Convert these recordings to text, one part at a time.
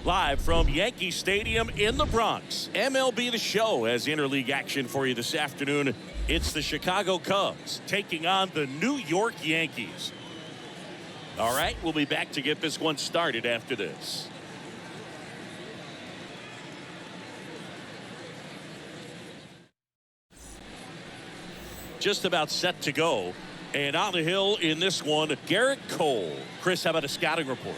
Live from Yankee Stadium in the Bronx, MLB The Show has interleague action for you this afternoon. It's the Chicago Cubs taking on the New York Yankees. All right, we'll be back to get this one started after this. Just about set to go. And on the hill in this one, Garrett Cole. Chris, how about a scouting report?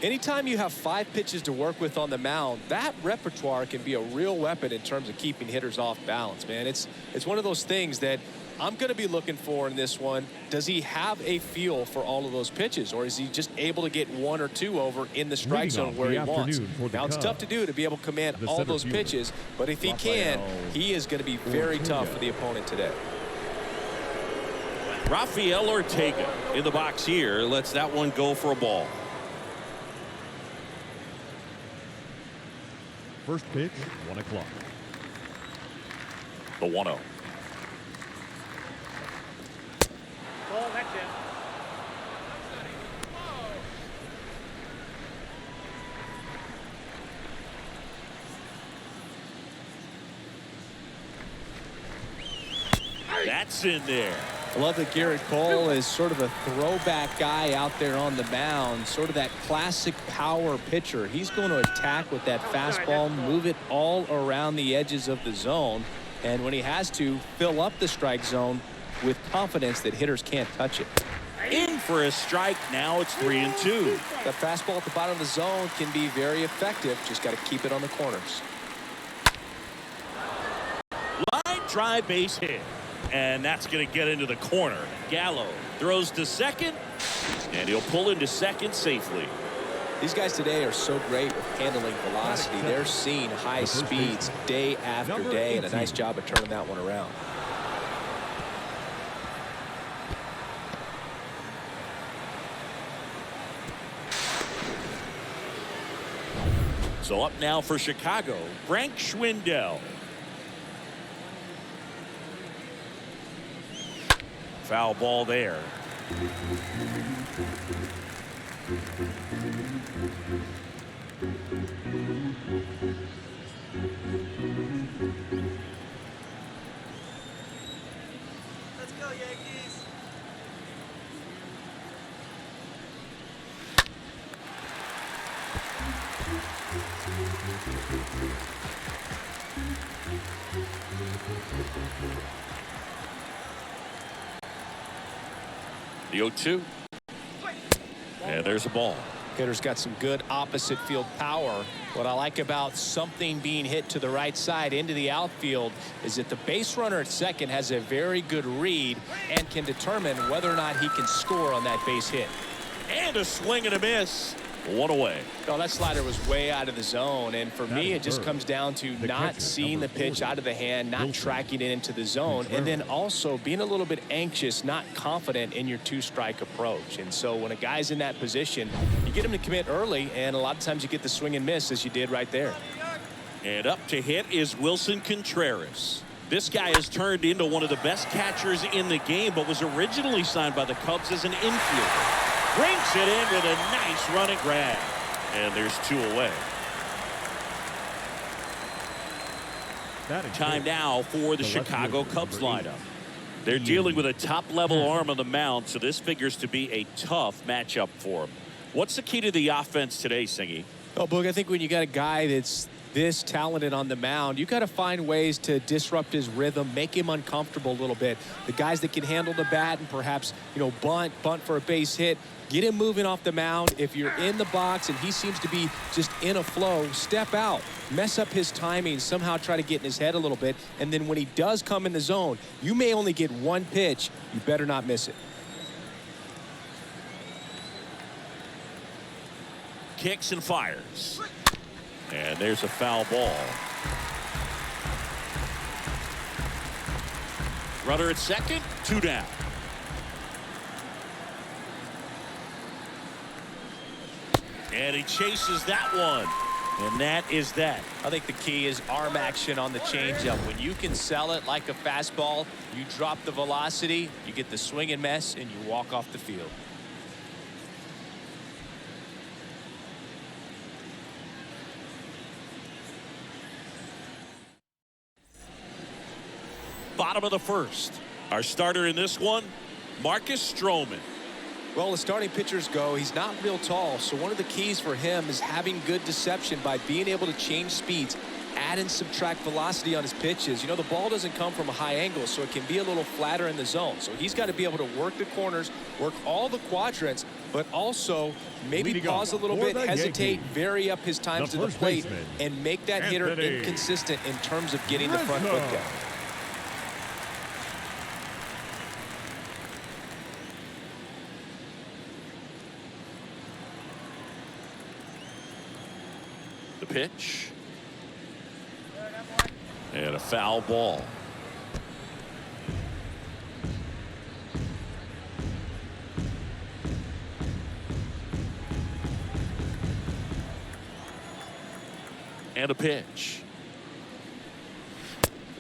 Anytime you have 5 pitches to work with on the mound, that repertoire can be a real weapon in terms of keeping hitters off balance, man. It's one of those things that I'm going to be looking for in this one. Does he have a feel for all of those pitches, or is he just able to get 1 or 2 over in the strike zone where he wants? Now, it's tough to do to be able to command all those pitches, but if he can, he is going to be very tough for the opponent today. Rafael Ortega in the box here lets that one go for a ball. First pitch, 1 o'clock. The 1-0. Ball, that's it. That's in there. I love that Garrett Cole is sort of a throwback guy out there on the mound, sort of that classic power pitcher. He's going to attack with that fastball, move it all around the edges of the zone, and when he has to, fill up the strike zone with confidence that hitters can't touch it. In for a strike. Now it's 3-2. The fastball at the bottom of the zone can be very effective. Just got to keep it on the corners. Line drive base hit. And that's going to get into the corner. Gallo throws to second, and he'll pull into second safely. These guys today are so great with handling velocity. They're seeing high speeds day after day, and a nice job of turning that one around. So up now for Chicago, Frank Schwindel. Foul ball there. Let's go, Yankees. The 0-2. And there's a ball. Hitter's got some good opposite field power. What I like about something being hit to the right side into the outfield is that the base runner at second has a very good read and can determine whether or not he can score on that base hit. And a swing and a miss. 1 away. Oh, that slider was way out of the zone, and for me it just comes down to not seeing the pitch out of the hand, not tracking it into the zone, and then also being a little bit anxious, not confident in your 2-strike approach. And so when a guy's in that position, you get him to commit early, and a lot of times you get the swing and miss as you did right there. And up to hit is Wilson Contreras. This guy has turned into one of the best catchers in the game, but was originally signed by the Cubs as an infielder. Brings it in with a nice run and grab. And there's 2 away. Time now for the Chicago Cubs lineup. They're dealing with a top-level arm on the mound, so this figures to be a tough matchup for them. What's the key to the offense today, Singy? Oh, Boog, I think when you got a guy that's this talented on the mound, you got to find ways to disrupt his rhythm, make him uncomfortable a little bit. The guys that can handle the bat and perhaps, bunt for a base hit, get him moving off the mound. If you're in the box and he seems to be just in a flow, step out, mess up his timing, somehow try to get in his head a little bit. And then when he does come in the zone, you may only get 1 pitch. You better not miss it. Kicks and fires. And there's a foul ball. Runner at second, 2 down. And he chases that one. And that is that. I think the key is arm action on the changeup. When you can sell it like a fastball, you drop the velocity, you get the swing and miss, and you walk off the field. bottom of the first. Our starter in this one, Marcus Stroman. Well, as starting pitchers go, he's not real tall, so one of the keys for him is having good deception by being able to change speeds, add and subtract velocity on his pitches. You know, the ball doesn't come from a high angle, so it can be a little flatter in the zone. So he's got to be able to work the corners, work all the quadrants, but also maybe pause a little bit, hesitate, vary up his times to the plate, and make that hitter inconsistent in terms of getting the front foot down. The pitch. And a foul ball. And a pitch.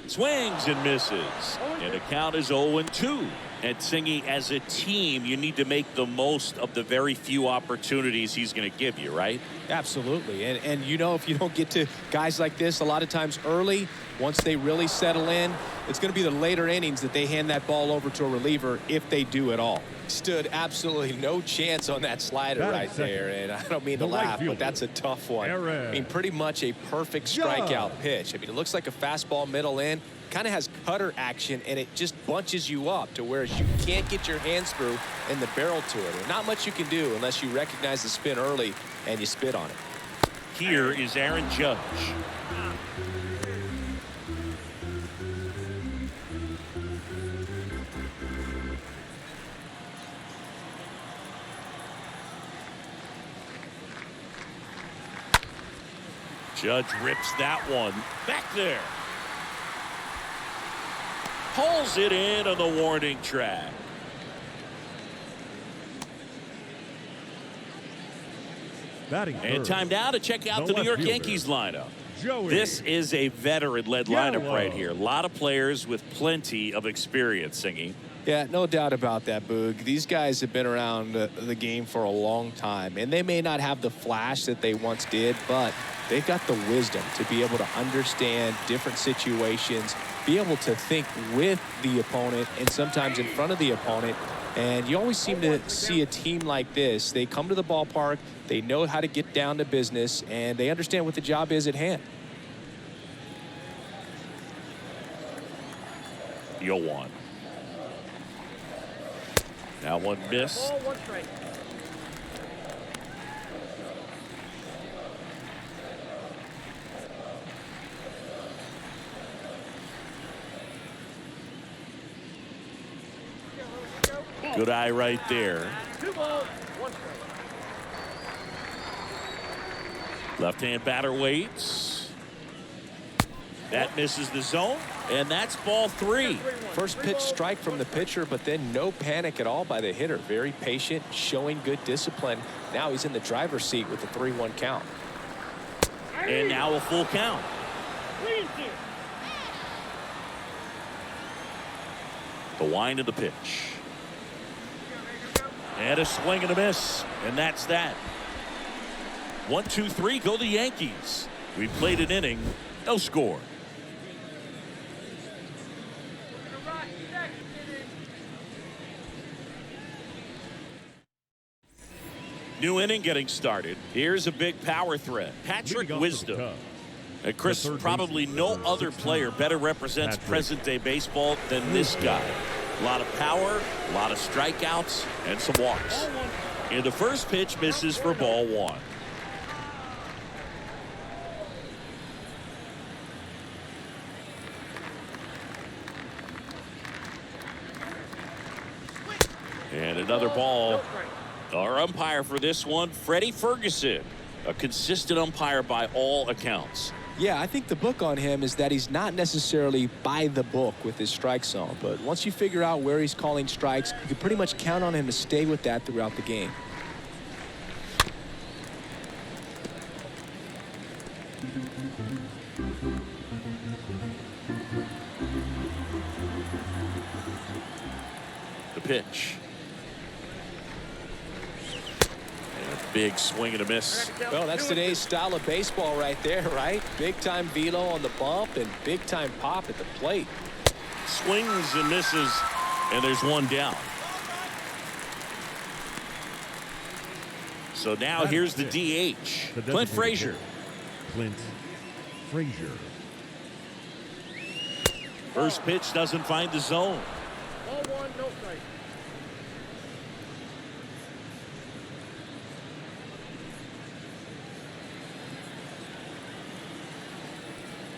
Swings and misses. And the count is 0-2. And Singy, as a team, you need to make the most of the very few opportunities he's going to give you, right? Absolutely. And you know, if you don't get to guys like this a lot of times early, once they really settle in, it's going to be the later innings that they hand that ball over to a reliever, if they do at all. Stood absolutely no chance on that slider right there, and I don't mean to laugh, but that's a tough one. I mean, pretty much a perfect strikeout pitch. I mean, it looks like a fastball middle in, kind of has cutter action, and it just bunches you up to where you can't get your hands through and the barrel to it. And not much you can do unless you recognize the spin early and you spit on it. Here is Aaron Judge. Judge rips that one back there. Pulls it in on the warning track. And time now to check out the New York Yankees lineup. This is a veteran-led lineup right here. A lot of players with plenty of experience, Singy. Yeah, no doubt about that, Boog. These guys have been around the game for a long time, and they may not have the flash that they once did, but they've got the wisdom to be able to understand different situations, be able to think with the opponent and sometimes in front of the opponent. And you always seem to see a team like this. They come to the ballpark, they know how to get down to business, and they understand what the job is at hand. 0-1. Now one miss. Good eye right there. 2 balls, 1 strike. Left-hand batter waits. That misses the zone, and that's ball 3. First pitch strike from the pitcher, but then no panic at all by the hitter. Very patient, showing good discipline. Now he's in the driver's seat with the 3-1 count. And now a full count. The wind of the pitch. And a swing and a miss. And that's that. 1, 2, 3, go the Yankees. We played an inning, no score. New inning getting started. Here's a big power threat. Patrick Wisdom. And Chris, probably no other player better represents present-day baseball than this guy. A lot of power, a lot of strikeouts, and some walks. And the first pitch misses for ball 1. And another ball. Our umpire for this one, Freddie Ferguson, a consistent umpire by all accounts. Yeah, I think the book on him is that he's not necessarily by the book with his strike zone, but once you figure out where he's calling strikes, you can pretty much count on him to stay with that throughout the game. The pitch. Big swing and a miss. Well, that's today's style of baseball right there, right? Big time velo on the bump and big time pop at the plate. Swings and misses, and there's one down. So now here's the DH, Clint Frazier. Clint Frazier. First pitch doesn't find the zone. Ball one, no strike.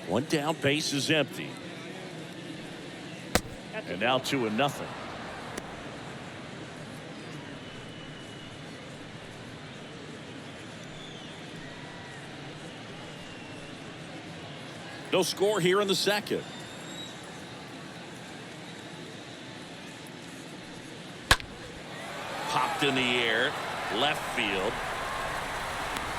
One down, base is empty. And now 2-0. No score here in the second. Popped in the air, left field.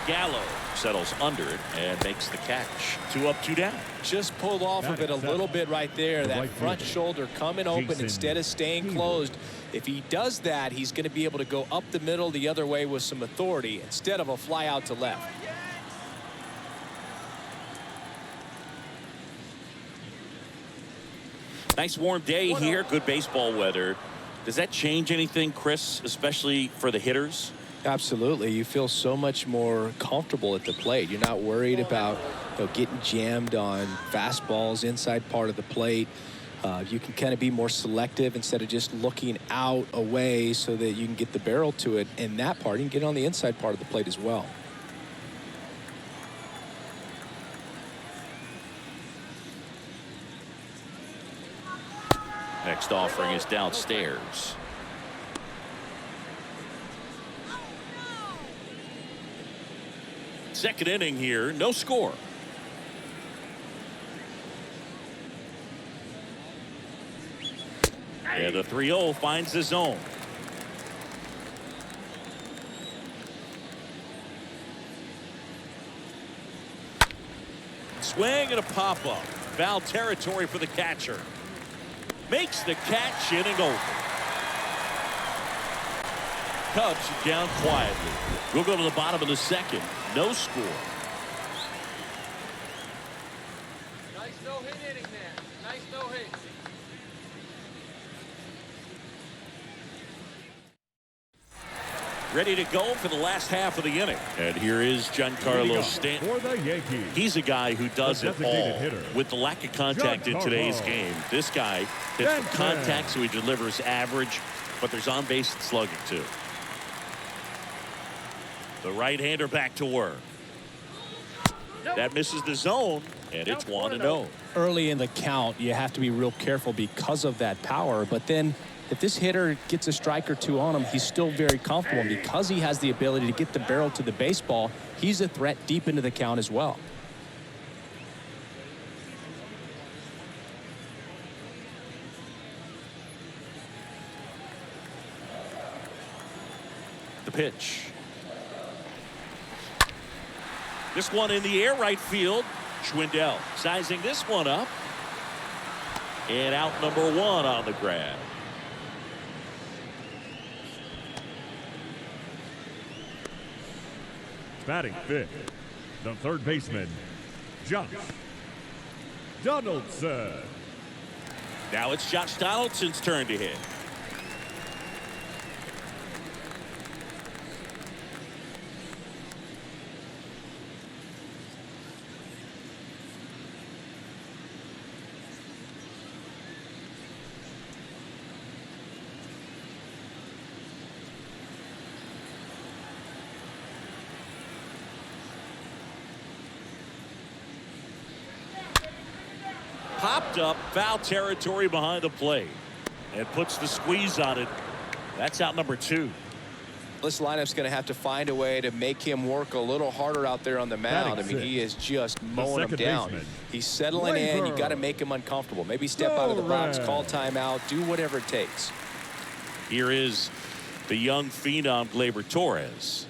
Gallo settles under it and makes the catch. 2 up, 2 down. Just pulled off of it a little bit right there. That front shoulder coming open instead of staying closed. If he does that, he's going to be able to go up the middle the other way with some authority instead of a fly out to left. Nice warm day here. Good baseball weather. Does that change anything, Chris, especially for the hitters? Absolutely. You feel so much more comfortable at the plate. You're not worried about getting jammed on fastballs inside part of the plate. You can kind of be more selective instead of just looking out away so that you can get the barrel to it. And that part, you can get on the inside part of the plate as well. Next offering is downstairs. Second inning here, no score. And the 3-0 finds the zone. Swing and a pop-up. Foul territory for the catcher. Makes the catch, inning over. Cubs down quietly. We'll go to the bottom of the second. No score. Nice no-hit inning there. Nice no-hit. Ready to go for the last half of the inning. And here is Giancarlo Stanton. For the Yankees. He's a guy who does it all. Hitter. With the lack of contact in today's game, this guy hits for contact, so he delivers average, but there's on-base slugging too. The right-hander back to work. That misses the zone, and it's 1-0. Early in the count, you have to be real careful because of that power. But then if this hitter gets a strike or two on him, he's still very comfortable. And because he has the ability to get the barrel to the baseball, he's a threat deep into the count as well. The pitch. This one in the air, right field. Schwindel sizing this one up. And out number 1 on the grab. Batting fifth, the third baseman, Josh Donaldson. Now it's Josh Donaldson's turn to hit. Popped up, foul territory behind the plate, and puts the squeeze on it. That's out number 2. This lineup's going to have to find a way to make him work a little harder out there on the mound. I mean, he is just mowing him down. Baseman. He's settling in. You got to make him uncomfortable. Maybe step out of the box, call timeout, do whatever it takes. Here is the young phenom, Gleyber Torres.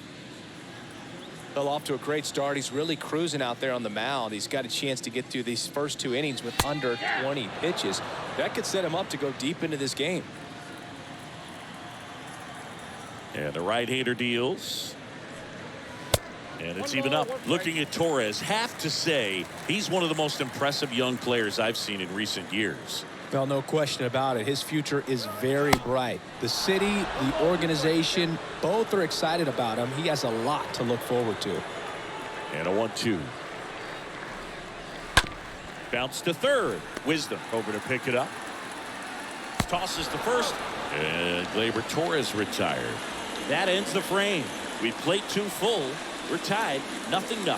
Well, off to a great start. He's really cruising out there on the mound. He's got a chance to get through these first 2 innings with under 20 pitches. That could set him up to go deep into this game. And the right-hander deals. And it's even up. Looking at Torres, have to say he's one of the most impressive young players I've seen in recent years. Well, no question about it. His future is very bright. The city, the organization, both are excited about him. He has a lot to look forward to. And a 1-2. Bounce to third. Wisdom over to pick it up. Tosses to first. And Gleyber Torres retired. That ends the frame. We played 2 full. We're tied 0-0.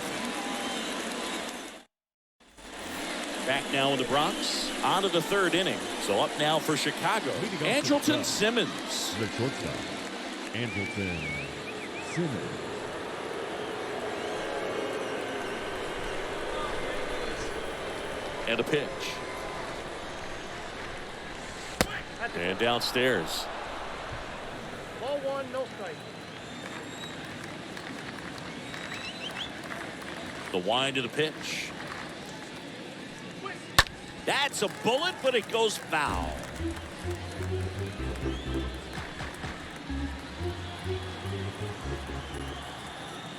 Back now in the Bronx. On to the 3rd inning. So up now for Chicago. Andrelton Simmons. The shortstop, Andrelton Simmons. And a pitch. And downstairs. Ball 1, no strike. The wind of the pitch. That's a bullet, but it goes foul.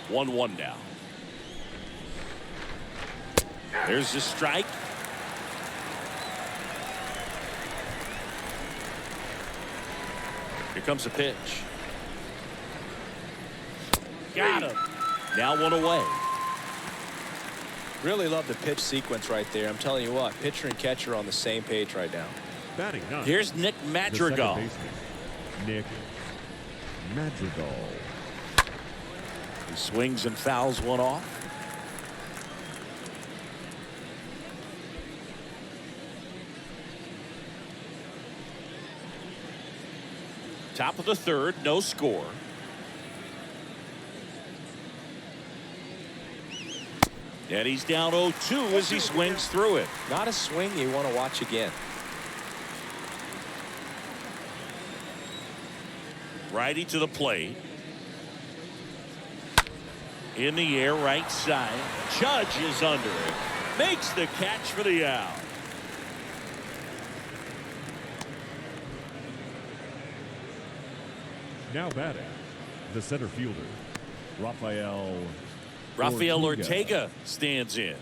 One now. There's the strike. Here comes a pitch. Got him. Now 1 away. Really love the pitch sequence right there. I'm telling you what, pitcher and catcher are on the same page right now. Batting 9. Here's Nick Madrigal. The second baseman, Nick Madrigal. He swings and fouls one off. Top of the 3rd, no score. And he's down 0-2 as he swings through it. Not a swing you want to watch again. Righty to the plate. In the air, right side. Judge is under it. Makes the catch for the out. Now batting, the center fielder, Rafael Ortega stands in.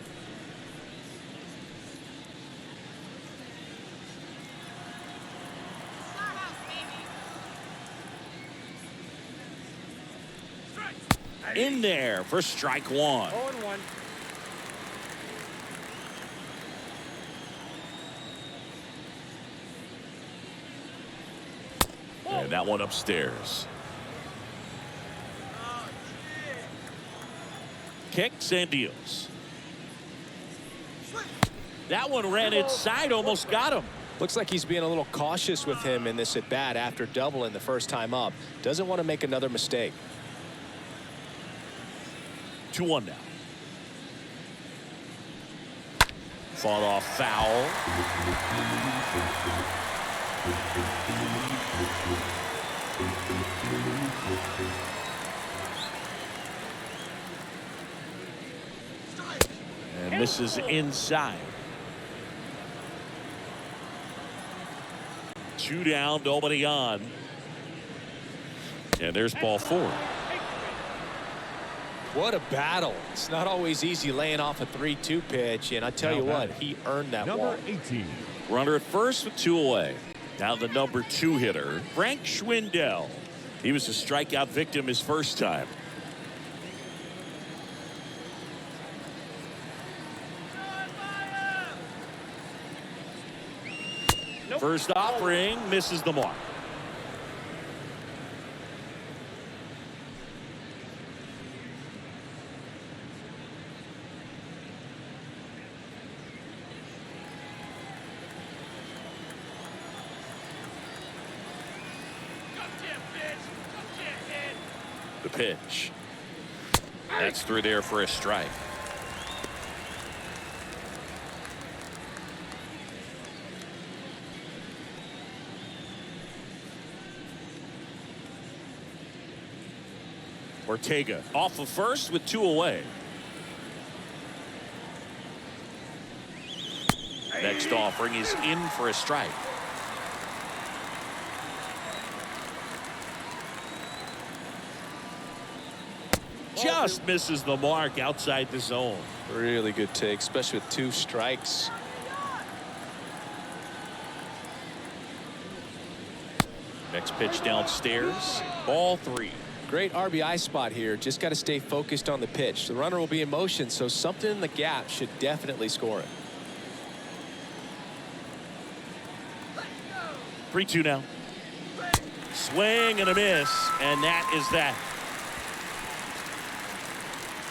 In there for strike 1. 0-1. And that one upstairs. Kicks and deals. That one ran inside, almost got him. Looks like he's being a little cautious with him in this at bat after doubling the first time up. Doesn't want to make another mistake. 2-1 now. Fought off foul. And misses inside. 2 down, nobody on. And there's ball 4. What a battle. It's not always easy laying off a 3-2 pitch, and I tell you what, he earned that number walk. 18. Runner at first with 2 away. Now the number 2 hitter, Frank Schwindel. He was a strikeout victim his first time. First offering misses the mark. The pitch. That's through there for a strike. Ortega off of first with 2 away. Next offering is in for a strike. Just misses the mark outside the zone. Really good take, especially with 2 strikes. Next pitch downstairs. Ball 3. Great RBI spot here. Just got to stay focused on the pitch. The runner will be in motion, so something in the gap should definitely score it. 3-2 now. Swing and a miss, and that is that.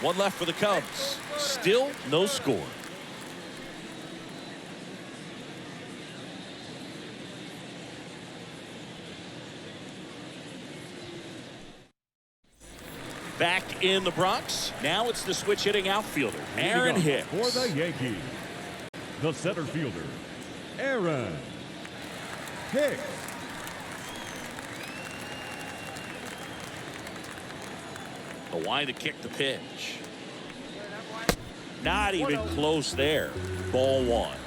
One left for the Cubs. Still no score. Back in the Bronx. Now it's the switch hitting outfielder, Aaron Hicks. For the Yankees, the center fielder, Aaron Hicks. The wind to kick the pitch. Not even close there. Ball 1.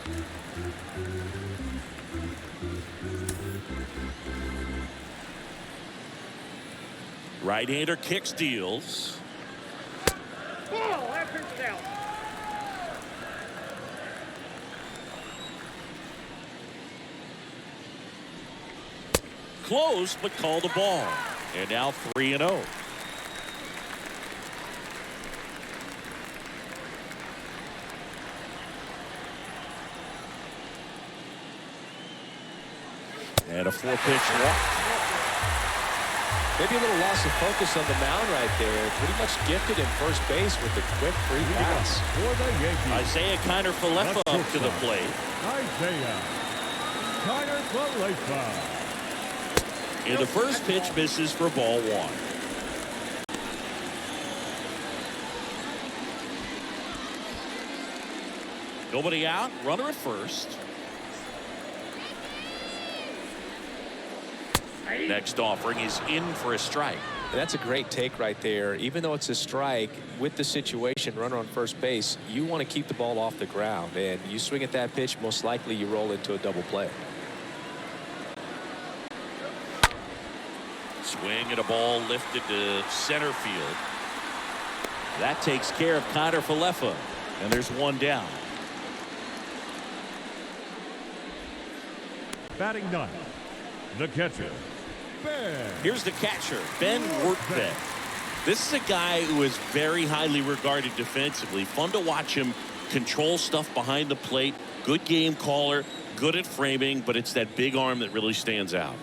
Right-hander kicks, deals. Ball, that pitch is out. Close, but called a ball. And now 3-0. And a 4-pitch walk. Maybe a little loss of focus on the mound right there. Pretty much gifted in first base with the quick free pass. For the Yankees, Isaiah Kiner-Falefa up to the plate. Isaiah Kiner-Falefa. And the first pitch misses for ball 1. Nobody out. Runner at first. Next offering is in for a strike. That's a great take right there. Even though it's a strike, with the situation, runner on first base, you want to keep the ball off the ground. And you swing at that pitch, most likely you roll into a double play. Swing at a ball lifted to center field. That takes care of Kiner-Falefa. And there's one down. Batting ninth, the catcher, Ben. Here's the catcher, Ben Workbeck. This is a guy who is very highly regarded defensively. Fun to watch him control stuff behind the plate. Good game caller, good at framing, but it's that big arm that really stands out.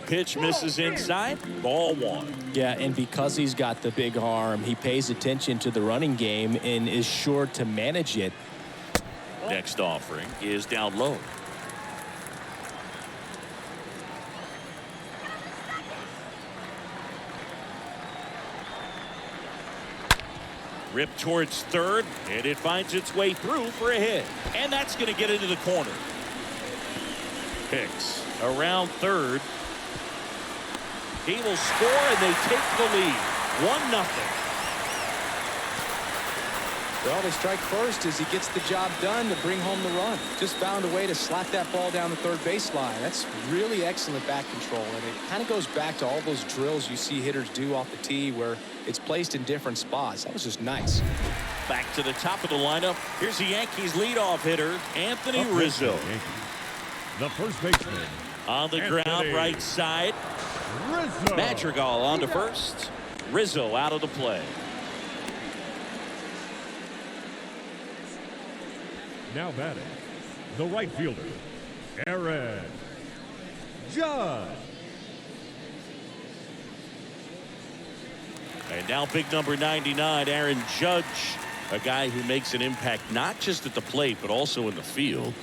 Pitch misses inside, ball 1. Yeah, and because he's got the big arm, he pays attention to the running game and is sure to manage it. Next offering is down low. Ripped towards third, and it finds its way through for a hit. And that's going to get into the corner. Hicks around third. He will score, and they take the lead. 1-0. Well, they strike first as he gets the job done to bring home the run. Just found a way to slap that ball down the third baseline. That's really excellent bat control, and it kind of goes back to all those drills you see hitters do off the tee where it's placed in different spots. That was just nice. Back to the top of the lineup. Here's the Yankees leadoff hitter, Anthony Rizzo. The first baseman. On the Anthony ground, right side. Rizzo. Madrigal on to first. Rizzo out of the play. Now batting, the right fielder, Aaron Judge. And now big number 99, Aaron Judge, a guy who makes an impact not just at the plate, but also in the field.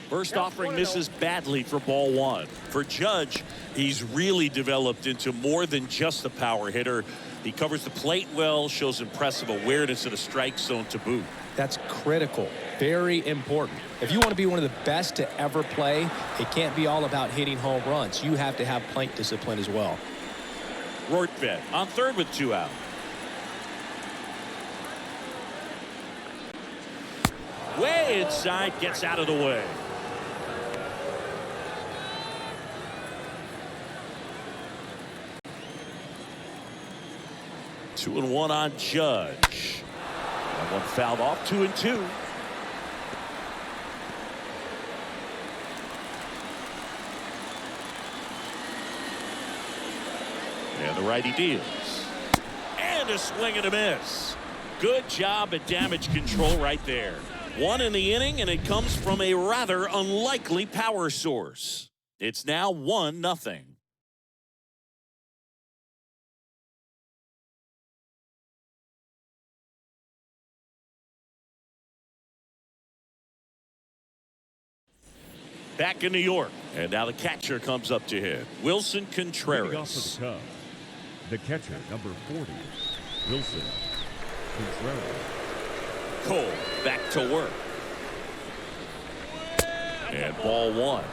First offering misses badly for ball 1. For Judge, he's really developed into more than just a power hitter. He covers the plate well, shows impressive awareness of the strike zone to boot. That's critical. Very important. If you want to be one of the best to ever play, it can't be all about hitting home runs. You have to have plate discipline as well. Rortvedt on third with 2 out. Way inside, gets out of the way. Two and one on Judge. And one fouled off, 2-2. And the righty deals. And a swing and a miss. Good job at damage control right there. One in the inning, and it comes from a rather unlikely power source. It's now 1-0. Back in New York, and now the catcher comes up to hit. Wilson Leading off Contreras. for the Cubs, the catcher, number 40, Wilson Contreras. Cole back to work. And ball one.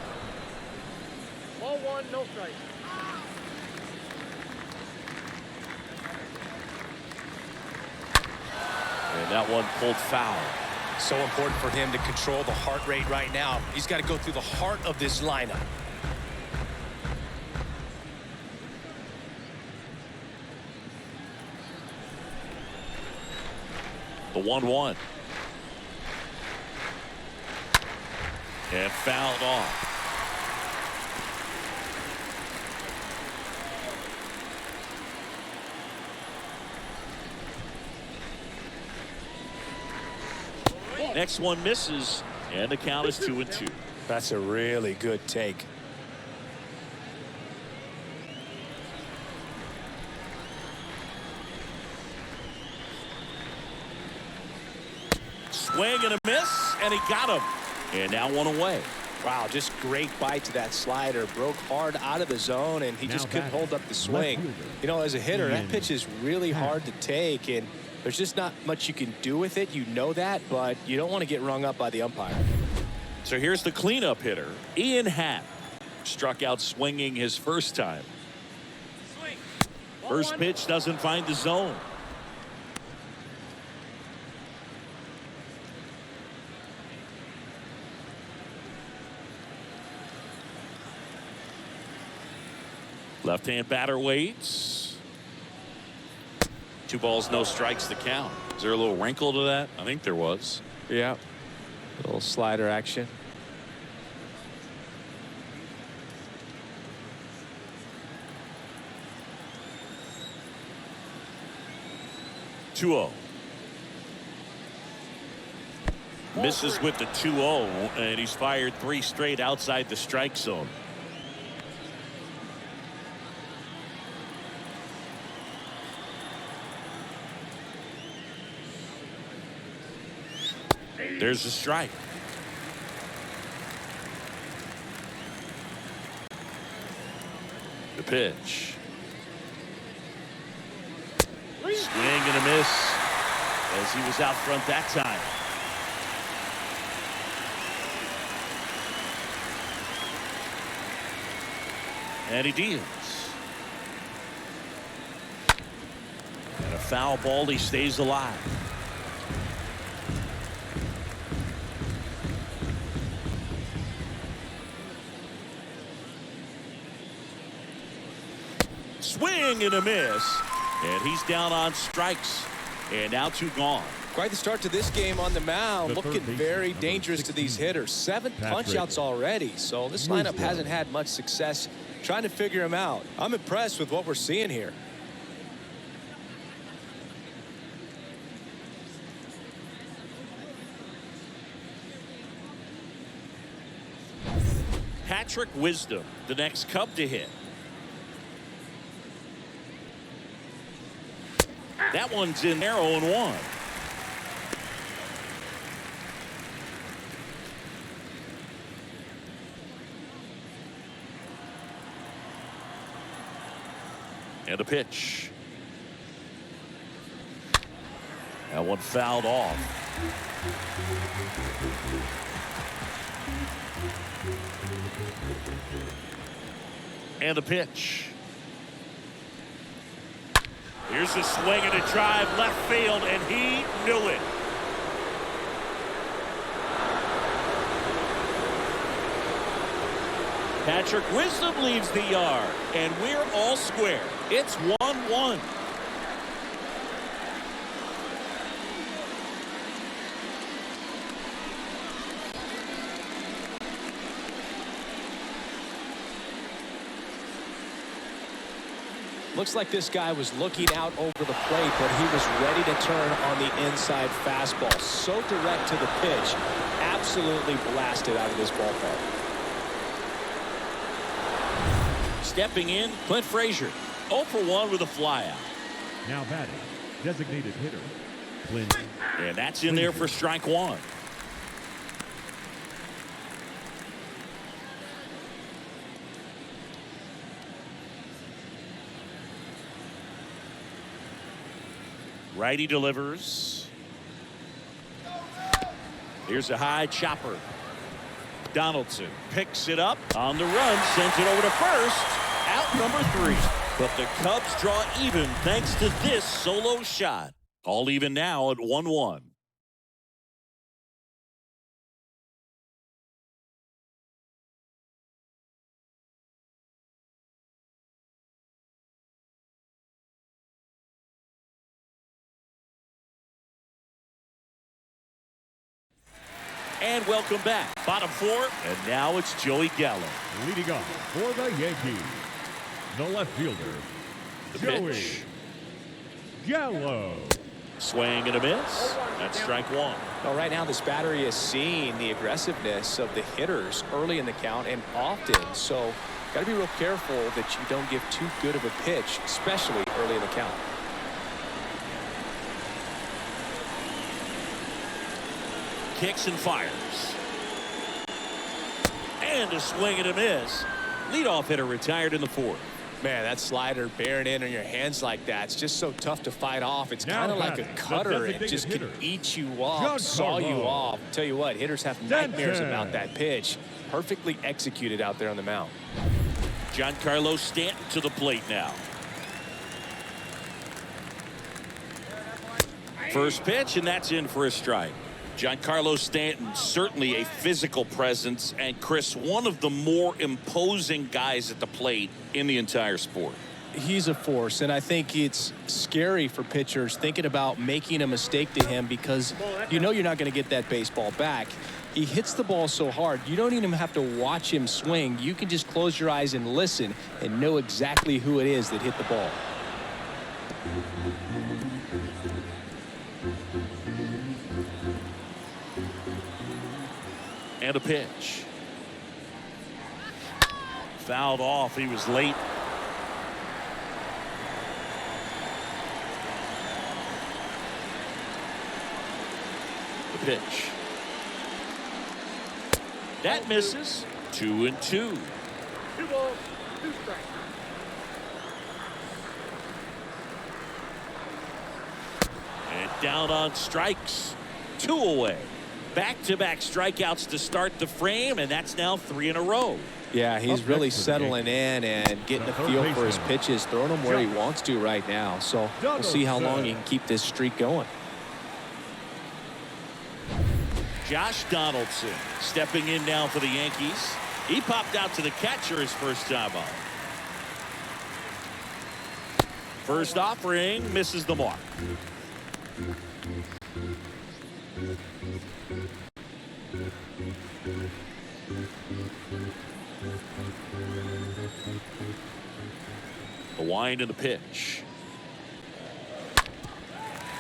Ball one, no strike. And that one pulled foul. So important for him to control the heart rate right now. He's got to go through the heart of this lineup. The 1-1. And fouled off. Next one misses, and the count is 2-2. That's a really good take. Swing and a miss, and he got him. And now one away. Wow, just great bite to that slider. Broke hard out of the zone, and he Now just couldn't batting, hold up the swing. left fielder, You know, as a hitter, that Ian pitch is really hard to take, and there's just not much you can do with it. You know that, but you don't want to get rung up by the umpire. So here's the cleanup hitter, Ian Happ. Struck out swinging his first time. Swing. First pitch doesn't find the zone. Left-hand batter waits. 2 balls, no strikes to count. Is there a little wrinkle to that? I think there was. Yeah. A little slider action. Two-0. Misses with the 2-0, and he's fired 3 straight outside the strike zone. There's a strike. The pitch. Swing and a miss as he was out front that time. And he deals. And a foul ball, he stays alive. Swing and a miss. And he's down on strikes. And now 2 gone. Quite the start to this game on the mound. The Looking third baseman, very number dangerous to these 16, hitters. 7 Pat punch-outs Rader. already. So this lineup hasn't had much success trying to figure him out. I'm impressed with what we're seeing here. Patrick Wisdom, the next Cub to hit. That one's in there, 0-1. And a pitch. That one fouled off. And a pitch. Here's a swing and a drive left field, and he knew it. Patrick Wisdom leaves the yard, and we're all square. It's 1-1. Looks like this guy was looking out over the plate, but he was ready to turn on the inside fastball. So direct to the pitch. Absolutely blasted out of this ballpark. Stepping in, Clint Frazier. 0 for 1 with a flyout. Now batting, designated hitter, Clint. And that's in there for strike 1. Righty delivers. Here's a high chopper. Donaldson picks it up on the run, sends it over to first. Out number 3. But the Cubs draw even thanks to this solo shot. All even now at 1-1. And welcome back. Bottom 4, and now it's Joey Gallo. Leading off for the Yankees, the left fielder, The Joey pitch. Gallo. Swing and a miss. That's strike 1. Well, right now this battery is seeing the aggressiveness of the hitters early in the count and often. So got to be real careful that you don't give too good of a pitch, especially early in the count. Kicks and fires. And a swing and a miss. Leadoff hitter retired in the 4th. Man, that slider bearing in on your hands like that, it's just so tough to fight off. It's Now kind of like a batting, the cutter. It designated just can hitter, eat you off, saw you Giancarlo off. Tell you what, hitters have nightmares Stanton. about that pitch. Perfectly executed out there on the mound. Giancarlo Stanton to the plate now. First pitch, and that's in for a strike. Giancarlo Stanton, certainly a physical presence, and Chris, one of the more imposing guys at the plate in the entire sport. He's a force, and I think it's scary for pitchers thinking about making a mistake to him because you know you're not going to get that baseball back. He hits the ball so hard, you don't even have to watch him swing. You can just close your eyes and listen and know exactly who it is that hit the ball. And a pitch. Fouled off. He was late. The pitch. That misses. 2-2. 2 balls, 2 strikes. And down on strikes. 2 away. Back-to-back strikeouts to start the frame, and that's now 3 in a row. Yeah, he's Up really next for the settling in and getting a feel for his pitches, throwing them where he wants to right now. So we'll see how long he can keep this streak going. Josh Donaldson stepping in now for the Yankees. He popped out to the catcher his first time out. First offering misses the mark. The wind and the pitch.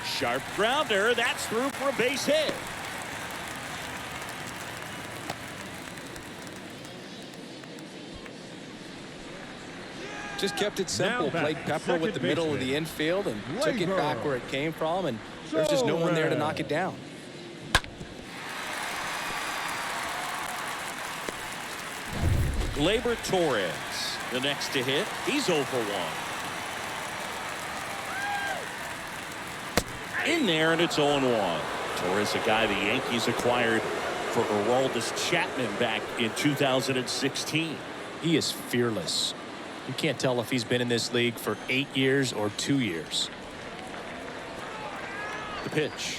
Sharp grounder. That's through for a base hit. Just kept it simple. Now back, Played Pepper with the second middle of the baseman, infield and took it Gleyber. back where it came from, and there's just no one there to knock it down. Gleyber Torres, the next to hit. He's 0 for 1. In there, and it's 0-1. Torres, a guy the Yankees acquired for Aroldis Chapman back in 2016. He is fearless. You can't tell if he's been in this league for 8 years or 2 years. The pitch.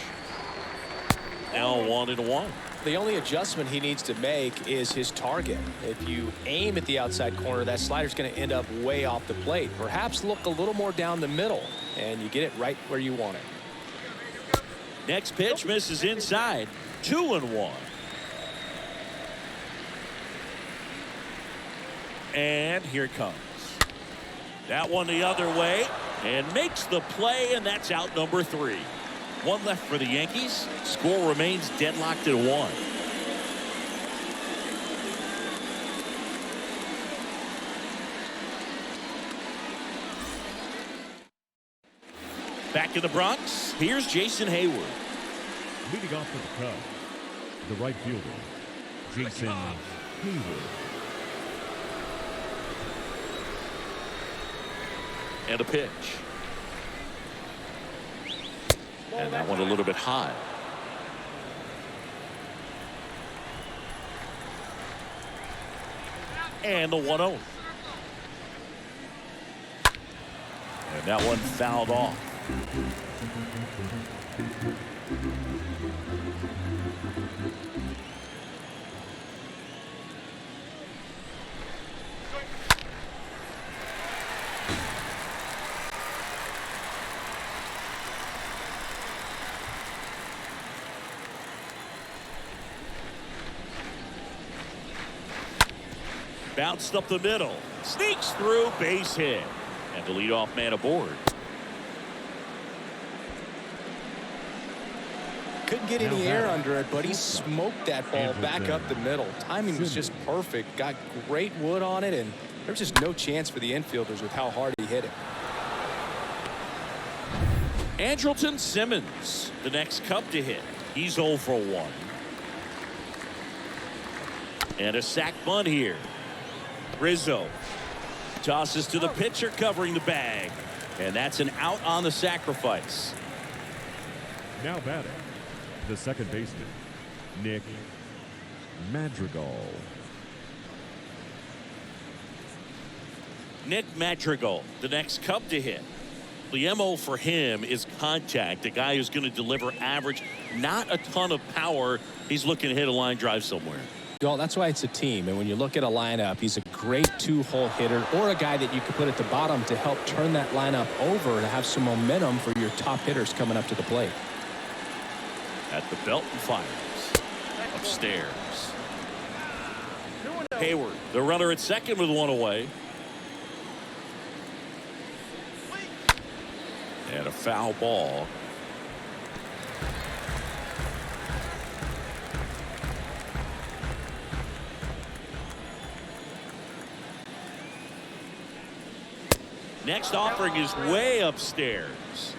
Now 1-1. The only adjustment he needs to make is his target. If you aim at the outside corner, that slider's going to end up way off the plate. Perhaps look a little more down the middle, and you get it right where you want it. Next pitch misses inside. 2-1. And here it comes. That one the other way and makes the play, and that's out number 3. One left for the Yankees. Score remains deadlocked at 1. Back in the Bronx, here's Jason Hayward. Leading off for the Cubs, the right fielder, Jason Hayward. And a pitch. And that one a little bit high. And the 1-0. And that one fouled off. Bounced up the middle, sneaks through, base hit, and the leadoff man aboard. Couldn't get any air under it, but he smoked that ball back up the middle. Timing was just perfect. Got great wood on it, and there's just no chance for the infielders with how hard he hit it. Andrelton Simmons, the next Cub to hit. He's 0 for 1. And a sac bunt here. Rizzo tosses to the pitcher covering the bag, and that's an out on the sacrifice. Now batting, the second baseman, Nick Madrigal. Nick Madrigal, the next Cub to hit. The MO for him is contact, a guy who's going to deliver average, not a ton of power. He's looking to hit a line drive somewhere. Well, that's why it's a team, and when you look at a lineup, he's a great 2-hole hitter or a guy that you could put at the bottom to help turn that lineup over to have some momentum for your top hitters coming up to the plate. At the belt and fires upstairs. Hayward, the runner at second with one away. And a foul ball. Next offering is way upstairs.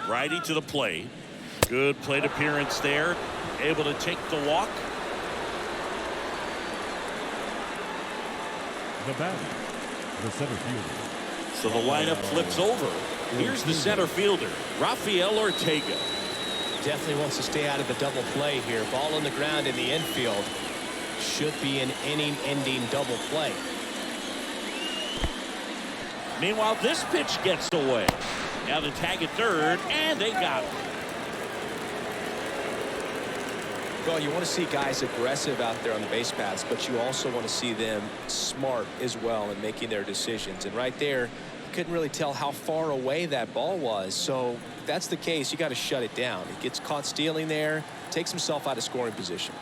Righty to the plate. Good plate appearance there. Able to take the walk. The batter, the center fielder. So the lineup flips over. Here's the center fielder, Rafael Ortega. Definitely wants to stay out of the double play here. Ball on the ground in the infield. Should be an inning-ending double play. Meanwhile, this pitch gets away. Now the tag at third, and they got it. Well, you want to see guys aggressive out there on the base paths, but you also want to see them smart as well in making their decisions. And right there, you couldn't really tell how far away that ball was. So if that's the case, you got to shut it down. He gets caught stealing there, takes himself out of scoring position.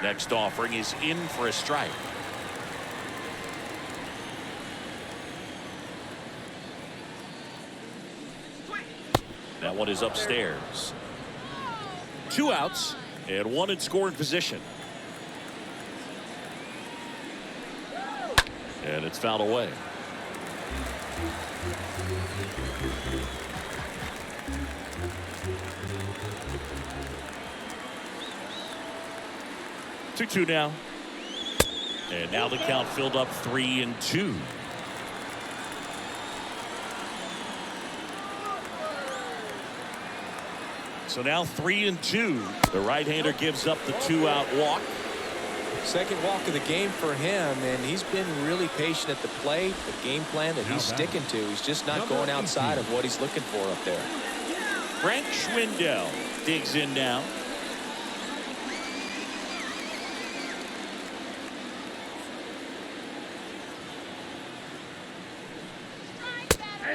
Next offering is in for a strike. That one is upstairs. 2 outs and 1 in scoring position. And it's fouled away. Two now. And now the count filled up 3-2. So now 3-2. The right-hander gives up the 2-out walk. Second walk of the game for him, and he's been really patient at the plate. The game plan that he's sticking to. He's just not going outside of what he's looking for up there. Frank Schwindel digs in now.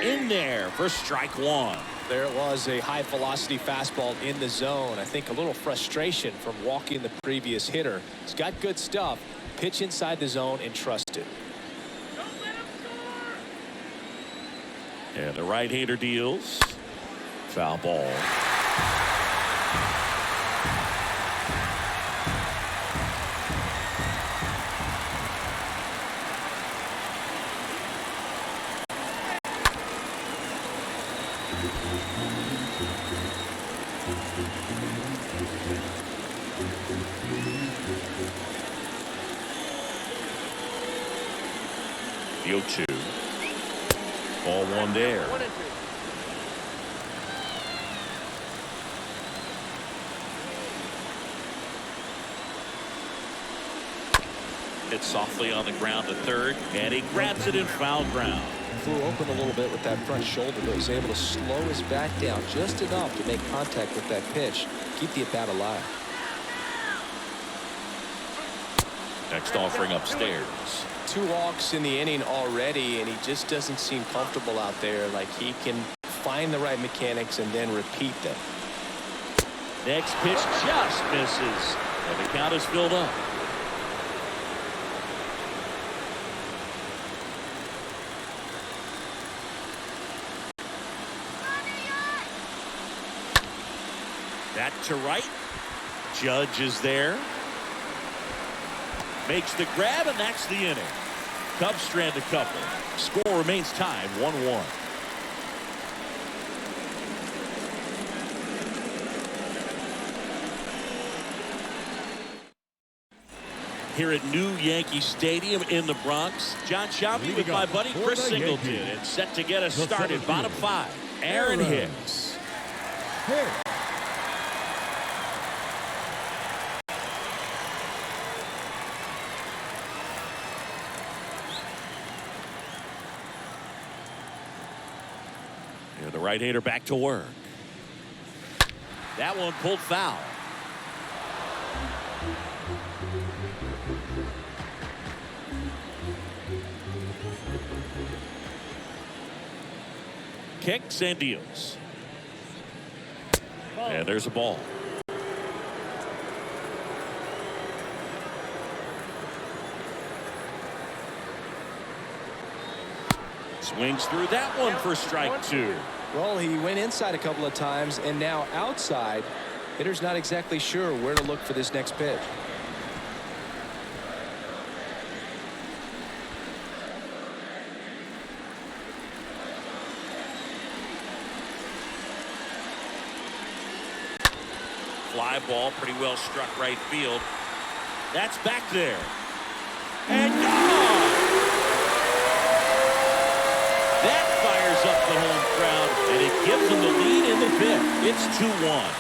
In there for strike 1. There it was, a high velocity fastball in the zone. I think a little frustration from walking the previous hitter. He's got good stuff. Pitch inside the zone and trust it. And the right-hander deals. Foul ball. The 0-2. Ball one there. 1-2. Hit softly on the ground to third, and he grabs it in foul ground. Flew open a little bit with that front shoulder, but was able to slow his bat down just enough to make contact with that pitch. Keep the at-bat alive. Next offering upstairs. 2 walks in the inning already, and he just doesn't seem comfortable out there. Like he can find the right mechanics and then repeat them. Next pitch just misses, and the count is filled up. That to right. Judge is there. Makes the grab, and that's the inning. Cubs strand a couple. Score remains tied 1-1. Here at New Yankee Stadium in the Bronx, John Shelby with my buddy Chris Singleton. It's set to get us started. Bottom 5, Aaron Hicks. The right-hander back to work. That one pulled foul. Kicks and deals. And there's a ball. Swings through that one for strike 2. Well, he went inside a couple of times, and now outside. Hitter's not exactly sure where to look for this next pitch. Fly ball, pretty well struck right field. That's back there. And gone! That fires up the home crowd, and it gives them the lead in the 5th. It's 2-1.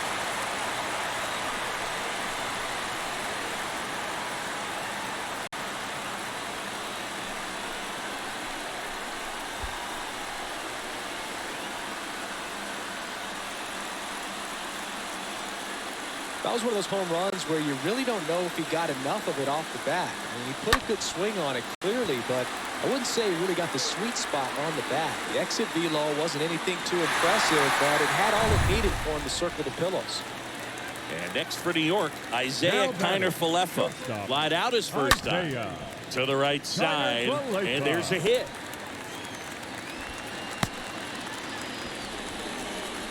That was one of those home runs where you really don't know if he got enough of it off the bat. I mean, he put a good swing on it clearly, but I wouldn't say he really got the sweet spot on the bat. The exit velo wasn't anything too impressive, but it had all it needed for him to circle the pillows. And next for New York, Isaiah Kiner-Falefa. Lied out his first time. To the right side, and there's a hit.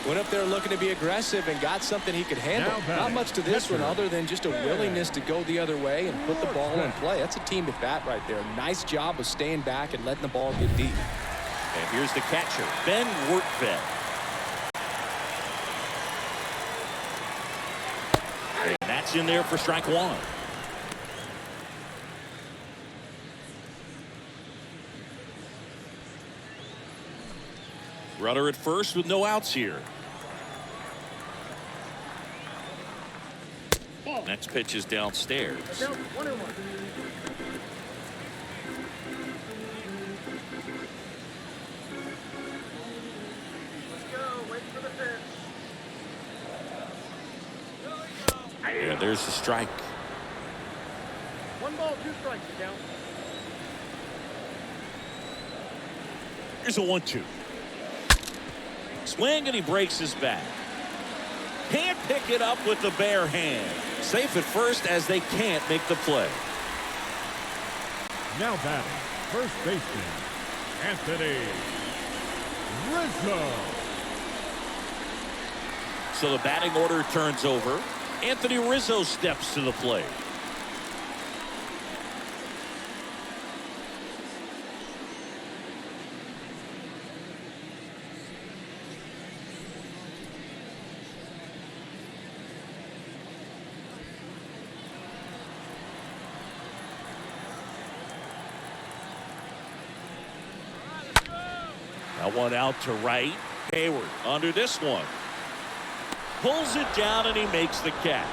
Went up there looking to be aggressive and got something he could handle. Not much to this one other than just a willingness to go the other way and put the ball in play. That's a team at bat right there. Nice job of staying back and letting the ball get deep. And here's the catcher, Ben Workfed. And that's in there for strike 1. Runner at first with no outs here. Next pitch is downstairs. And there's the strike. 1 ball, 2 strikes to count. Here's a 1-2. Swing, and he breaks his back. Can't pick it up with the bare hand. Safe at first as they can't make the play. Now batting, first baseman, Anthony Rizzo. So the batting order turns over. Anthony Rizzo steps to the plate. That one out to right. Hayward under this one. Pulls it down and he makes the catch.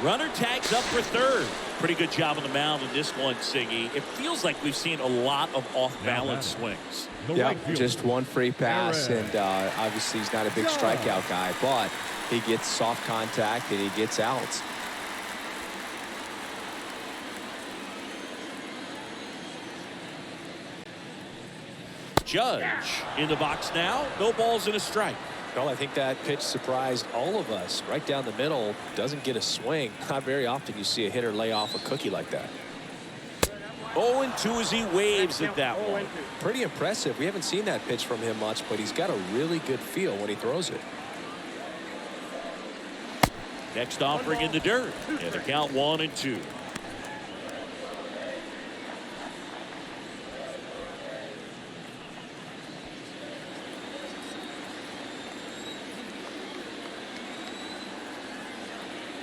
Runner tags up for third. Pretty good job on the mound in this one, Siggy. It feels like we've seen a lot of off-balance swings. Yeah, just one free pass, and obviously he's not a big strikeout guy, but he gets soft contact and he gets outs. Judge in the box now. No balls and a strike. Well, I think that pitch surprised all of us. Right down the middle, doesn't get a swing. Not very often you see a hitter lay off a cookie like that. 0-2 as he waves at that one. Pretty impressive. We haven't seen that pitch from him much, but he's got a really good feel when he throws it. Next offering in the dirt. And the count 1-2.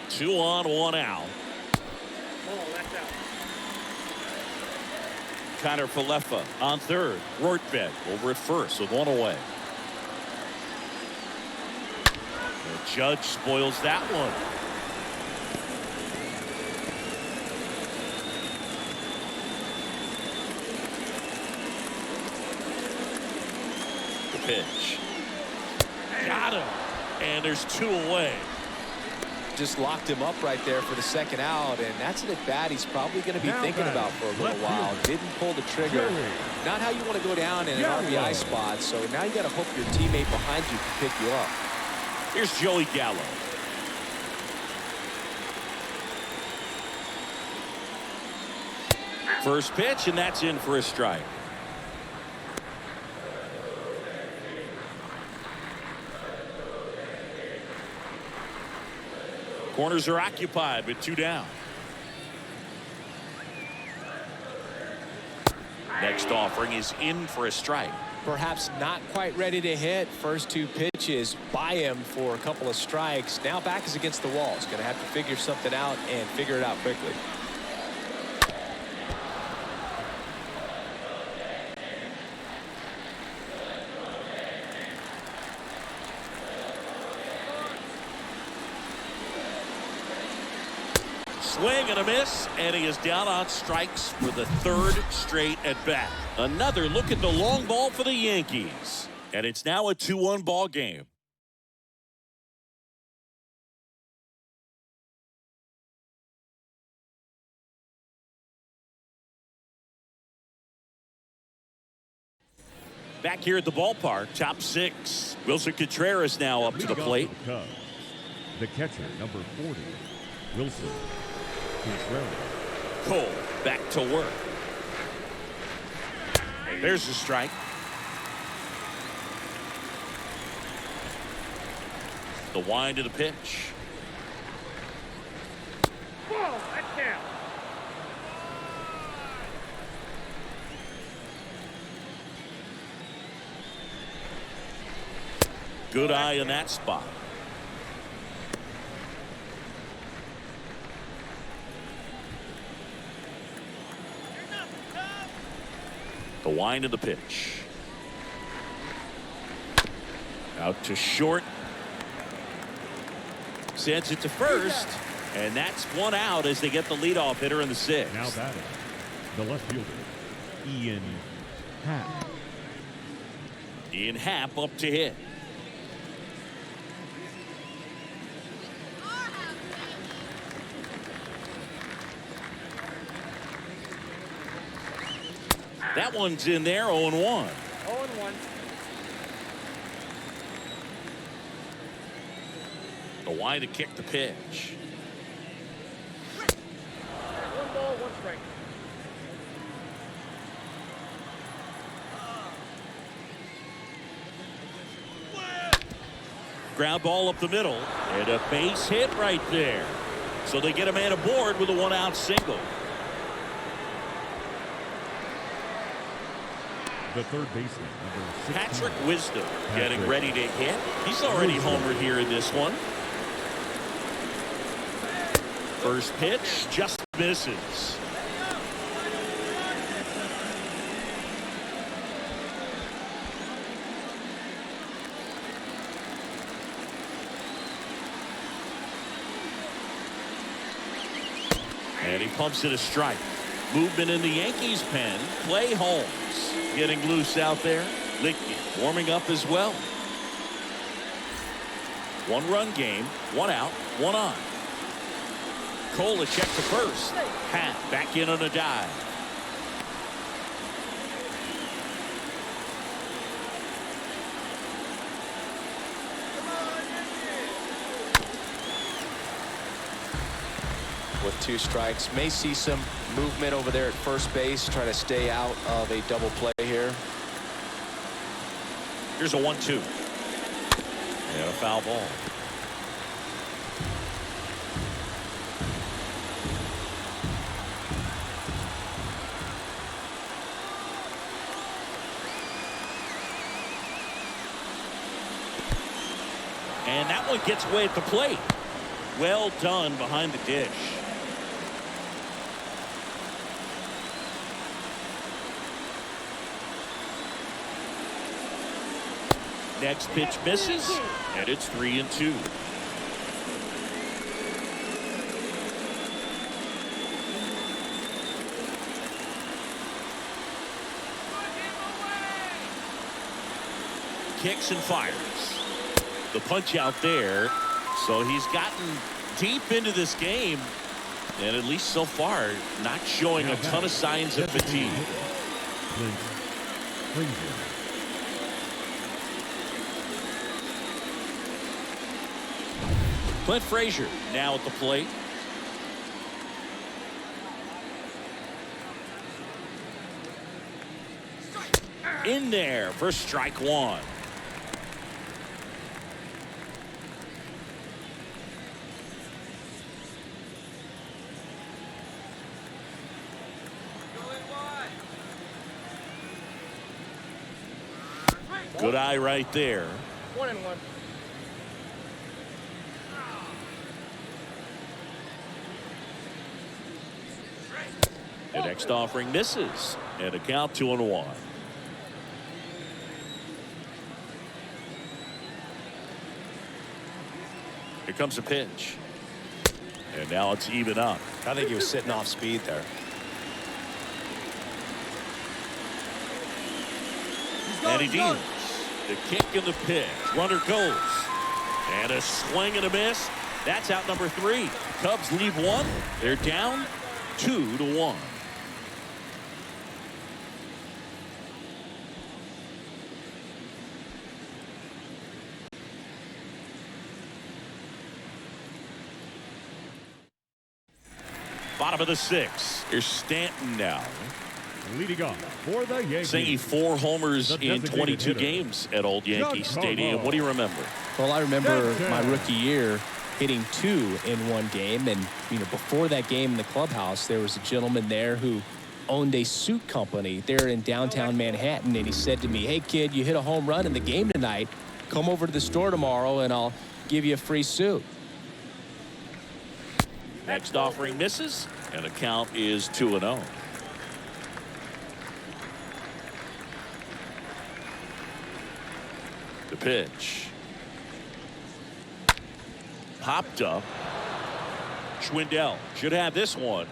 Two on, one out. Connor Falefa on third. Rortbeck over at first with one away. The Judge spoils that one. The pitch. Got him. And there's two away. Just locked him up right there for the second out, and that's an at-bat he's probably going to be thinking about for a little while. Didn't pull the trigger. Not how you want to go down in an RBI spot, so now you got to hope your teammate behind you can pick you up. Here's Joey Gallo. First pitch, and that's in for a strike. Corners are occupied with two down. Next offering is in for a strike. Perhaps not quite ready to hit. First two pitches by him for a couple of strikes. Now back is against the wall. He's going to have to figure something out and figure it out quickly. Swing and a miss, and he is down on strikes for the third straight at bat. Another look at the long ball for the Yankees, and it's now a 2-1 ball game. Back here at the ballpark, top six. Wilson Contreras now up to the plate. The catcher, number 40, Wilson Contreras. Cole back to work. There's the strike. The wind of the pitch. Whoa, that's down. Good eye in that spot. The wind of the pitch. Out to short. Sends it to first. And that's one out as they get the leadoff hitter in the sixth. Now batting, the left fielder, Ian Happ. Ian Happ up to hit. That one's in there, 0-1. 0-1. And why to kick the pitch? One ball, one strike. Ground ball up the middle, and a base hit right there. So they get a man aboard with a one-out single. The third baseman, number 16. Patrick Wisdom getting ready to hit. He's already homered here in this one. First pitch just misses. And he pumps it a strike. Movement in the Yankees pen. Clay Holmes getting loose out there. Licky warming up as well. One-run game, one out, one on. Cole a check to first. Hat back in on a dive. With 2 strikes, may see some movement over there at first base, trying to stay out of a double play here. Here's a 1-2. And a foul ball. And that one gets away at the plate. Well done behind the dish. Next pitch misses, and it's 3-2. Kicks and fires. The punch out there. So he's gotten deep into this game, and at least so far, not showing a ton of signs of fatigue. Clint Frazier now at the plate. In there for strike one. Good eye right there. 1-1. The next offering misses, and a count 2-1. Here comes a pitch, and now it's even up. I think he was sitting off speed there. And he deals. The kick and the pitch. Runner goes. And a swing and a miss. That's out number 3. Cubs leave 1. They're down 2-1. Bottom of the 6th. Here's Stanton now. Leading off for the Yankees. Saying 4 homers The in designated 22 hitter. games at Old Yankee Stadium. What do you remember? Well, I remember my rookie year hitting 2 in one game, and before that game in the clubhouse, there was a gentleman there who owned a suit company there in downtown Manhattan, and he said to me, "Hey kid, you hit a home run in the game tonight. Come over to the store tomorrow and I'll give you a free suit." Next offering misses, and the count is 2-0. The pitch. Popped up. Schwindel should have this one.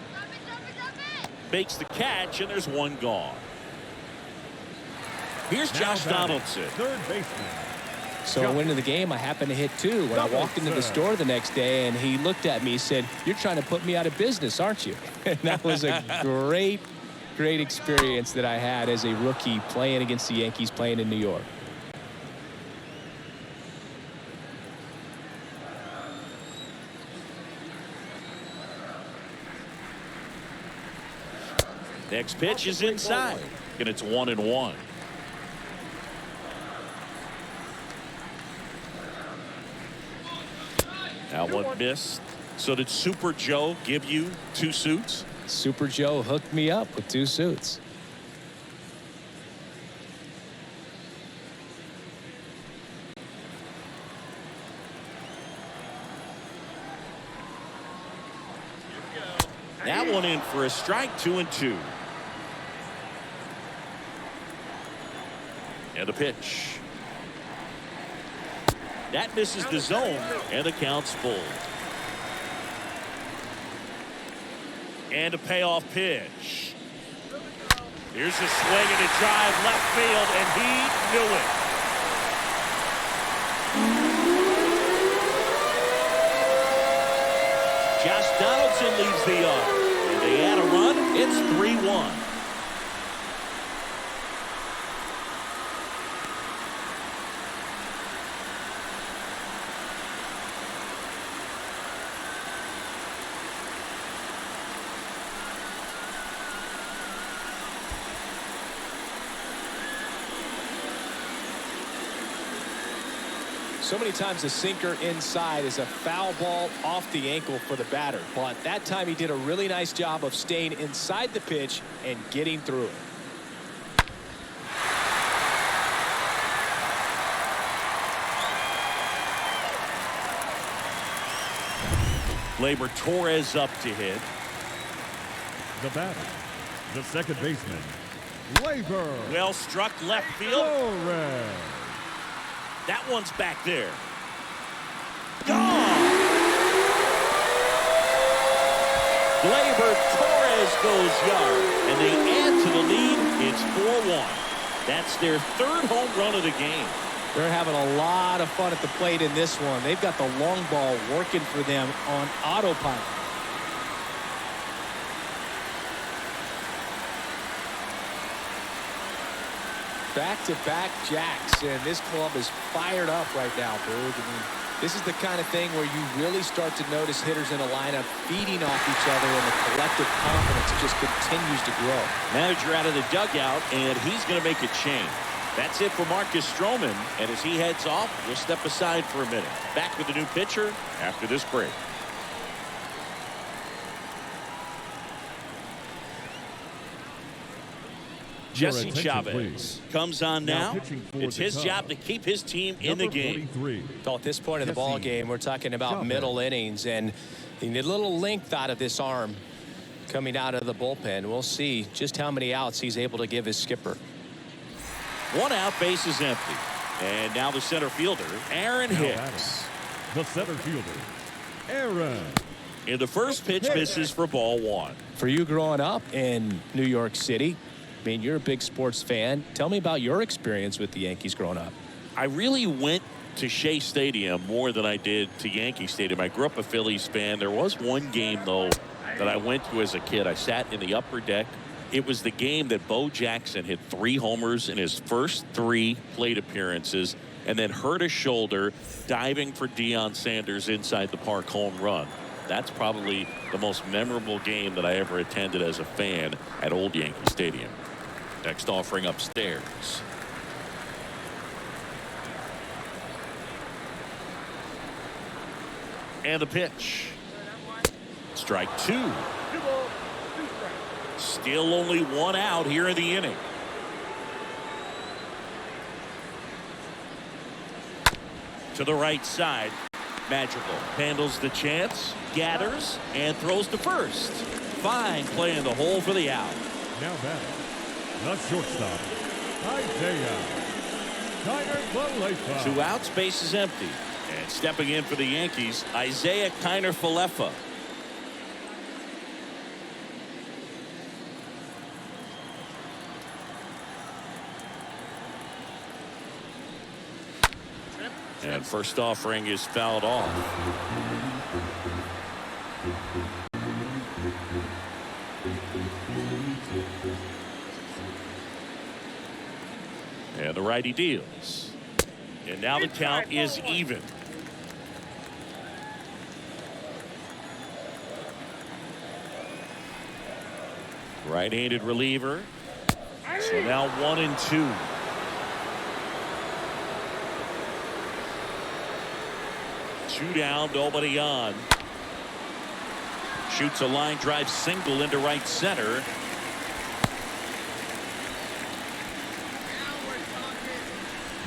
Makes the catch, and there's one gone. Here's Josh Donaldson. Third baseman. So I went into the game. I happened to hit 2 when I walked into the store the next day, and he looked at me and said, "You're trying to put me out of business, aren't you?" And that was a great experience that I had as a rookie playing against the Yankees, playing in New York. Next pitch is inside, and it's 1-1. That one missed. So did Super Joe give you 2 suits? Super Joe hooked me up with 2 suits. That one in for a strike, 2-2. And the pitch. That misses the zone, and the count's full. And a payoff pitch. Here's a swing and a drive left field, and he knew it. Josh Donaldson leaves the yard. And they add a run. It's 3-1. So many times the sinker inside is a foul ball off the ankle for the batter. But that time he did a really nice job of staying inside the pitch and getting through it. Gleyber Torres up to hit. The batter, the second baseman, Gleyber Well struck left field. Torres. That one's back there. Gone! Gleyber Torres goes yard, and they add to the lead. It's 4-1. That's their 3rd home run of the game. They're having a lot of fun at the plate in this one. They've got the long ball working for them on autopilot. Back-to-back jacks, and this club is fired up right now, Boog. I mean, this is the kind of thing where you really start to notice hitters in a lineup feeding off each other, and the collective confidence just continues to grow. Manager out of the dugout, and he's going to make a change. That's it for Marcus Stroman, and as he heads off, we'll step aside for a minute. Back with the new pitcher after this break. Jesse Chavez comes on now. It's his job to keep his team in the game. So at this point of the ball game, we're talking about middle innings, and you need a little length out of this arm coming out of the bullpen. We'll see just how many outs he's able to give his skipper. 1 out, base is empty. And now the center fielder, Aaron Hicks. The center fielder, Aaron. And the first pitch misses for ball 1. For you growing up in New York City, I mean, you're a big sports fan. Tell me about your experience with the Yankees growing up. I really went to Shea Stadium more than I did to Yankee Stadium. I grew up a Phillies fan. There was one game, though, that I went to as a kid. I sat in the upper deck. It was the game that Bo Jackson hit 3 homers in his first 3 plate appearances and then hurt his shoulder diving for Deion Sanders inside the park home run. That's probably the most memorable game that I ever attended as a fan at Old Yankee Stadium. Next offering upstairs. And the pitch. Strike 2. Still only 1 out here in the inning. To the right side. Magical handles the chance, gathers, and throws to first. Fine play in the hole for the out. Now back, the shortstop, Isaiah Kiner-Falefa. 2 outs, base is empty. And stepping in for the Yankees, Isaiah Kiner-Falefa. And first offering is fouled off. And the righty deals. And now the count is even. Right-handed reliever. So now 1-2. Two down, nobody on. Shoots a line drive single into right center.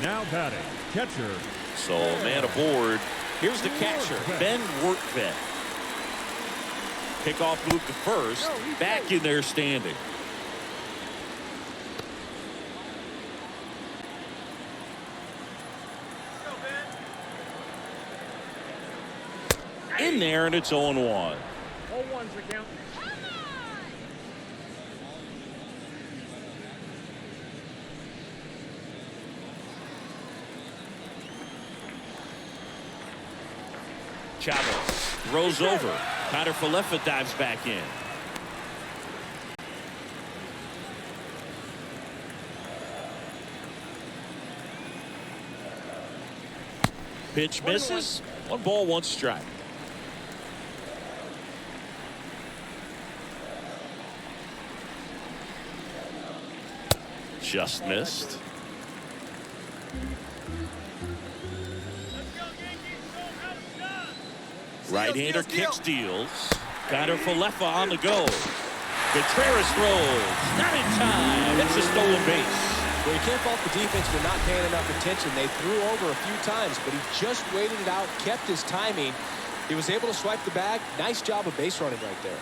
Now batting, catcher. So man aboard. Here's the catcher, Ben Workvet. Kickoff move to first. Back in there standing. In there, and it's 0-1. All ones are counting. Chavez throws over. Connor Falefa dives back in. Pitch misses. 1 ball, 1 strike. Just missed. Right-hander kick steals. Connor Falefa on the go. Contreras throws. Not in time. It's a stolen base. Well, you can't fault the defense for not paying enough attention. They threw over a few times, but he just waited it out, kept his timing. He was able to swipe the bag. Nice job of base running right there.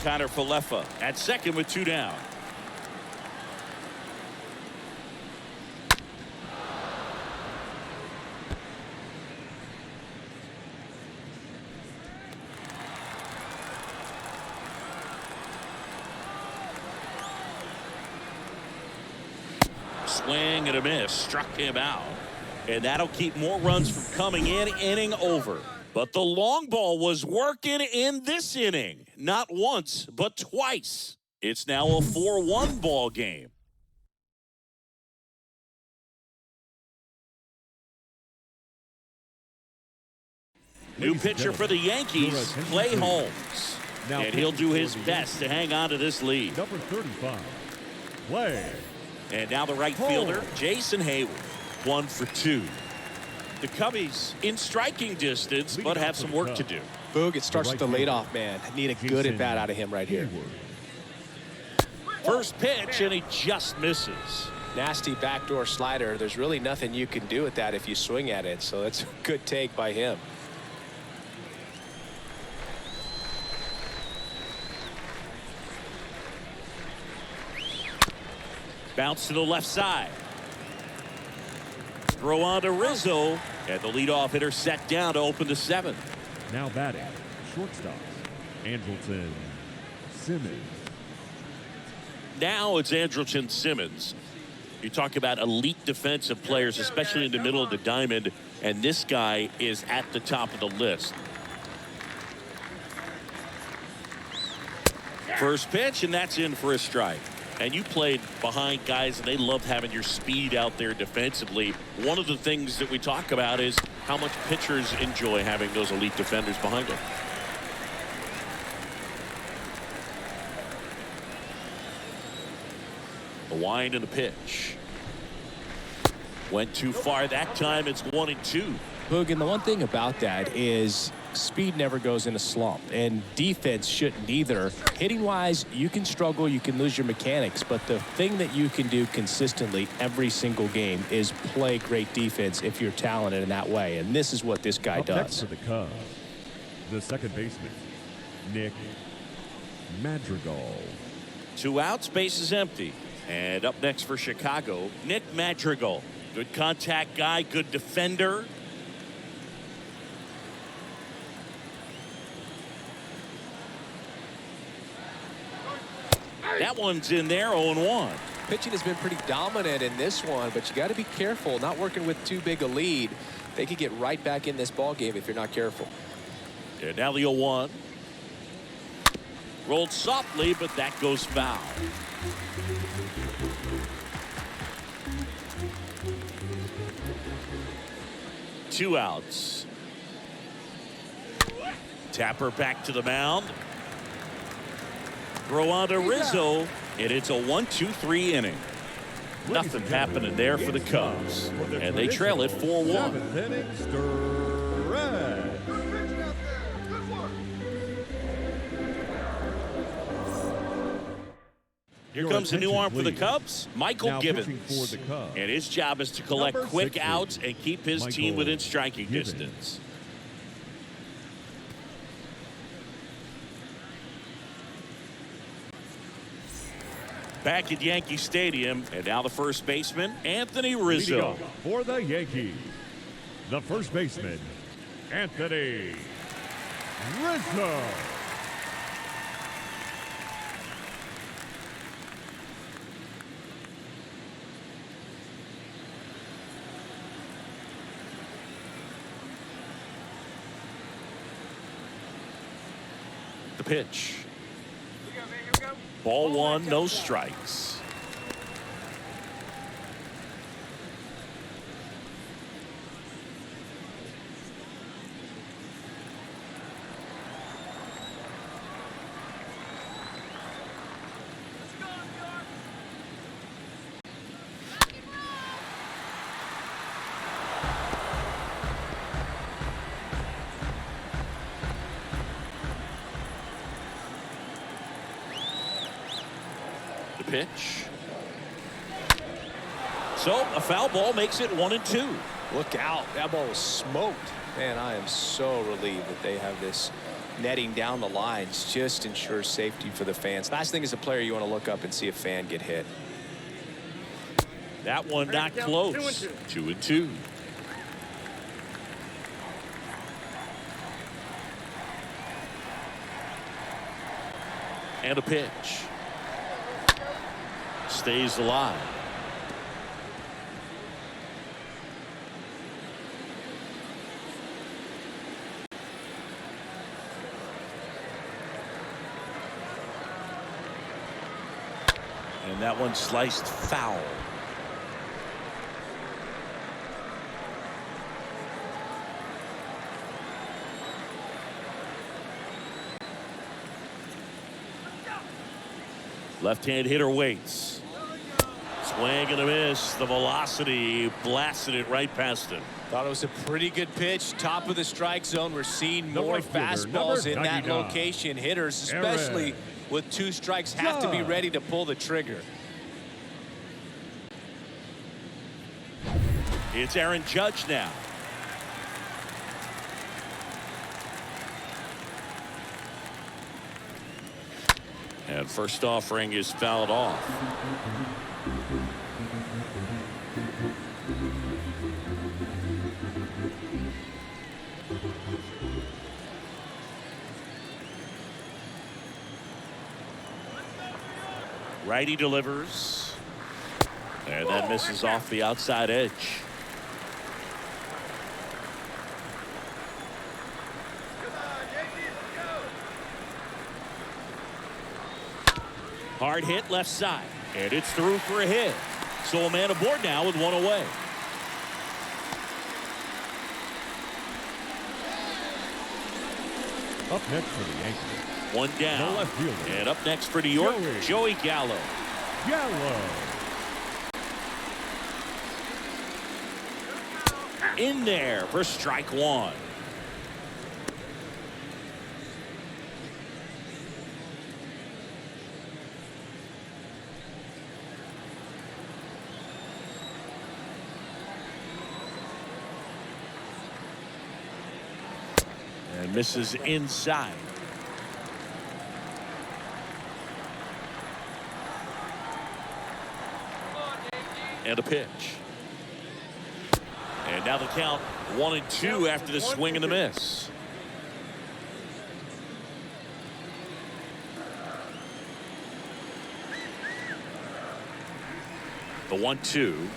Connor Falefa at second with 2 down. Swing and a miss, struck him out, and that'll keep more runs from coming in. Inning over, but the long ball was working in this inning, not once but twice. It's now a 4-1 ball game. New pitcher for the Yankees, Clay Holmes, and he'll do his best to hang on to this lead. Number 35, Clay. And now the right fielder, Jason Hayward, 1 for 2. The Cubbies in striking distance, but have some work to do. Boog, it starts with the leadoff man. Need a good at bat out of him right here. First pitch, and he just misses. Nasty backdoor slider. There's really nothing you can do with that if you swing at it. So that's a good take by him. Bounce to the left side. Throw on to Rizzo, and the leadoff hitter set down to open the 7th. Now batting, shortstop, Andrelton Simmons. Now it's Andrelton Simmons. You talk about elite defensive players, especially in the middle of the diamond, and this guy is at the top of the list. First pitch, and that's in for a strike. And you played behind guys, and they loved having your speed out there defensively. One of the things that we talk about is how much pitchers enjoy having those elite defenders behind them. The wind and the pitch. Went too far that time. It's 1-2. Boog, and the one thing about that is speed never goes in a slump, and defense shouldn't either. Hitting wise, you can struggle, you can lose your mechanics, but the thing that you can do consistently every single game is play great defense if you're talented in that way, and this is what this guy Up does. next for the Cubs, the second baseman, Nick Madrigal. 2 outs, base is empty. And up next for Chicago, Nick Madrigal. Good contact guy, good defender. That one's in there, 0-1. Pitching has been pretty dominant in this one, but you got to be careful. Not working with too big a lead. They could get right back in this ball game if you're not careful. And now the 0-1. Rolled softly, but that goes foul. Two outs. Tapper back to the mound. Throw on to Rizzo, and it's a 1-2-3 inning. Nothing happening there for the Cubs, and they trail it 4-1. Here comes a new arm for the Cubs, Michael Gibbons. And his job is to collect quick outs and keep his team within striking distance. Back at Yankee Stadium, and now the first baseman, Anthony Rizzo. For the Yankees, the first baseman, Anthony Rizzo. The pitch. Ball one, no strikes. Pitch. So a foul ball makes it 1-2. Look out. That ball was smoked. Man, I am so relieved that they have this netting down the lines. Just ensures safety for the fans. Last thing as a player, you want to look up and see a fan get hit. That one not close. 2-2. And a pitch. Stays alive. And that one sliced foul. Left-hand hitter waits. Swing and a miss. The velocity blasted it right past him. Thought it was a pretty good pitch. Top of the strike zone. We're seeing more fastballs in that location. Hitters, especially with 2 strikes, have to be ready to pull the trigger. It's Aaron Judge now. And first offering is fouled off. Righty delivers. And that misses off the outside edge. Hard hit left side. And it's through for a hit. So a man aboard now with 1 away. Up next for the Yankees, 1 down. the left fielder. And up next for New York, Joey Gallo. Gallo. In there for strike 1. And misses inside. And a pitch. And now the count 1-2 after the swing and the miss. The 1-2.